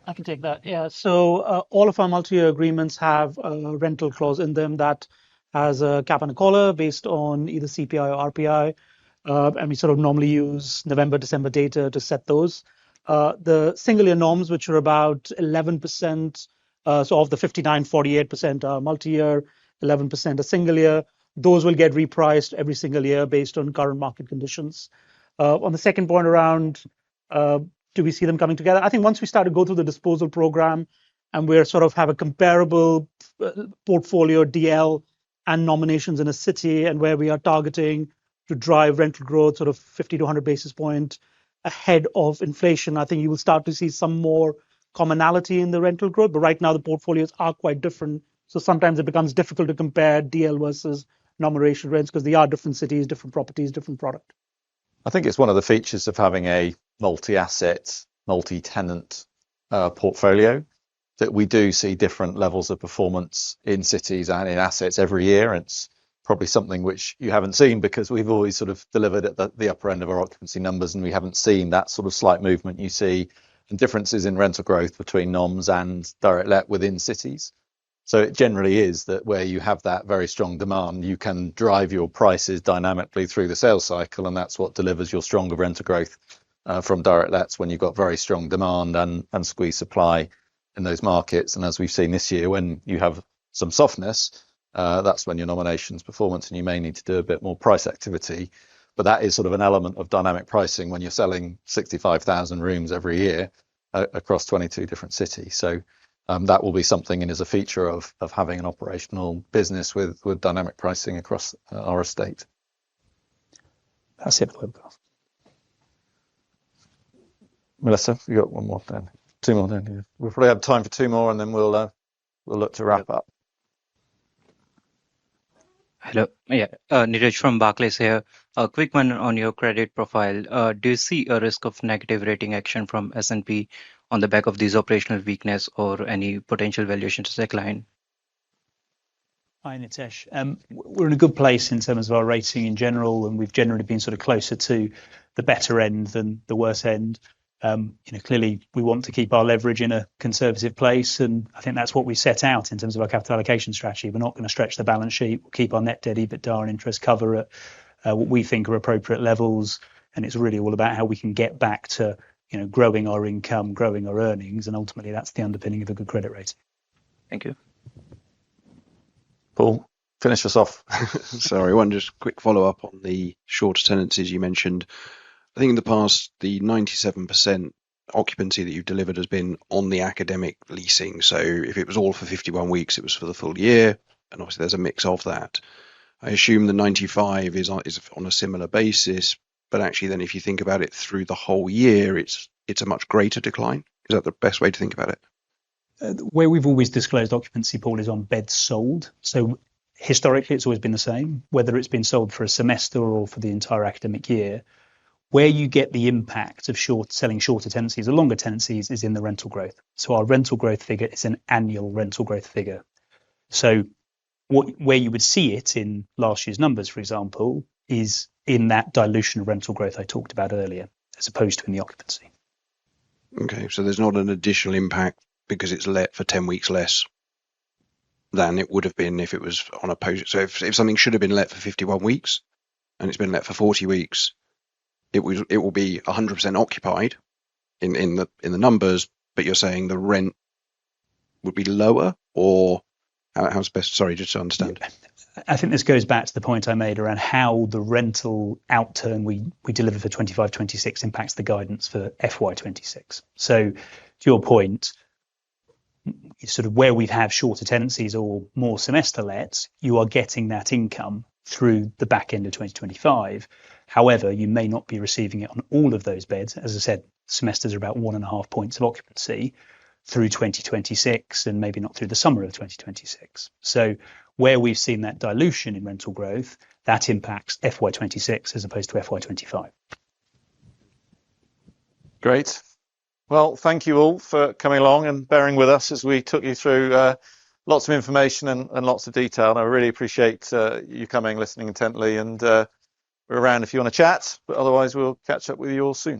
I can take that. Yeah. So all of our multi-year agreements have a rental clause in them that has a cap and a collar based on either CPI or RPI. And we sort of normally use November, December data to set those. The single year norms, which are about 11%, so of the 48% are multi-year, 11% are single year. Those will get repriced every single year based on current market conditions. On the second point around, do we see them coming together? I think once we start to go through the disposal program and we're sort of have a comparable portfolio DL and nominations in a city, and where we are targeting to drive rental growth sort of 50 to 100 basis points ahead of inflation, I think you will start to see some more commonality in the rental growth. But right now the portfolios are quite different. So sometimes it becomes difficult to compare DL versus nomination rents because they are different cities, different properties, different product. I think it's one of the features of having a multi-asset, multi-tenant portfolio that we do see different levels of performance in cities and in assets every year. It's probably something which you haven't seen because we've always sort of delivered at the upper end of our occupancy numbers, and we haven't seen that sort of slight movement you see and differences in rental growth between noms and direct let within cities. So it generally is that where you have that very strong demand, you can drive your prices dynamically through the sales cycle, and that's what delivers your stronger rental growth from direct lets when you've got very strong demand and squeeze supply in those markets. And as we've seen this year, when you have some softness, that's when your nominations performance and you may need to do a bit more price activity. But that is sort of an element of dynamic pricing when you're selling 65,000 rooms every year across 22 different cities. So that will be something and is a feature of having an operational business with dynamic pricing across our estate. That's it for the webcast. Melissa, you got one more then? Two more then. Yeah. We'll probably have time for two more, and then we'll look to wrap up. Hello. Yeah, Neeraj from Barclays here. A quick one on your credit profile. Do you see a risk of negative rating action from S&P on the back of these operational weakness or any potential valuation decline? Hi, Nitesh. We're in a good place in terms of our rating in general, and we've generally been sort of closer to the better end than the worse end. Clearly we want to keep our leverage in a conservative place, and I think that's what we set out in terms of our capital allocation strategy. We're not going to stretch the balance sheet. We'll keep our net debt, EBITDA, and interest cover at what we think are appropriate levels, and it's really all about how we can get back to growing our income, growing our earnings, and ultimately that's the underpinning of a good credit rating. Thank you. Paul, finish us off. Sorry, one just quick follow up on the shorter tenancies you mentioned. I think in the past, the 97% occupancy that you've delivered has been on the academic leasing. So if it was all for 51 weeks, it was for the full year. And obviously there's a mix of that. I assume the 95 is on a similar basis, but actually then if you think about it through the whole year, it's a much greater decline. Is that the best way to think about it? Where we've always disclosed occupancy, Paul, is on beds sold. So historically, it's always been the same, whether it's been sold for a semester or for the entire academic year. Where you get the impact of selling shorter tenancies or longer tenancies is in the rental growth. So our rental growth figure is an annual rental growth figure. So where you would see it in last year's numbers, for example, is in that dilution of rental growth I talked about earlier, as opposed to in the occupancy. Okay, so there's not an additional impact because it's let for 10 weeks less than it would have been if it was on a post. So if something should have been let for 51 weeks and it's been let for 40 weeks, it will be 100% occupied in the numbers, but you're saying the rent would be lower, or how's best? Sorry, just to understand. I think this goes back to the point I made around how the rental outturn we deliver for 25-26 impacts the guidance for FY26. So to your point, sort of where we have shorter tenancies or more semester lets, you are getting that income through the back end of 2025. However, you may not be receiving it on all of those beds. As I said, semesters are about 1.5 points of occupancy through 2026 and maybe not through the summer of 2026. So where we've seen that dilution in rental growth, that impacts FY26 as opposed to FY25. Great. Well, thank you all for coming along and bearing with us as we took you through lots of information and lots of detail. And I really appreciate you coming, listening intently, and we're around if you want to chat, but otherwise we'll catch up with you all soon.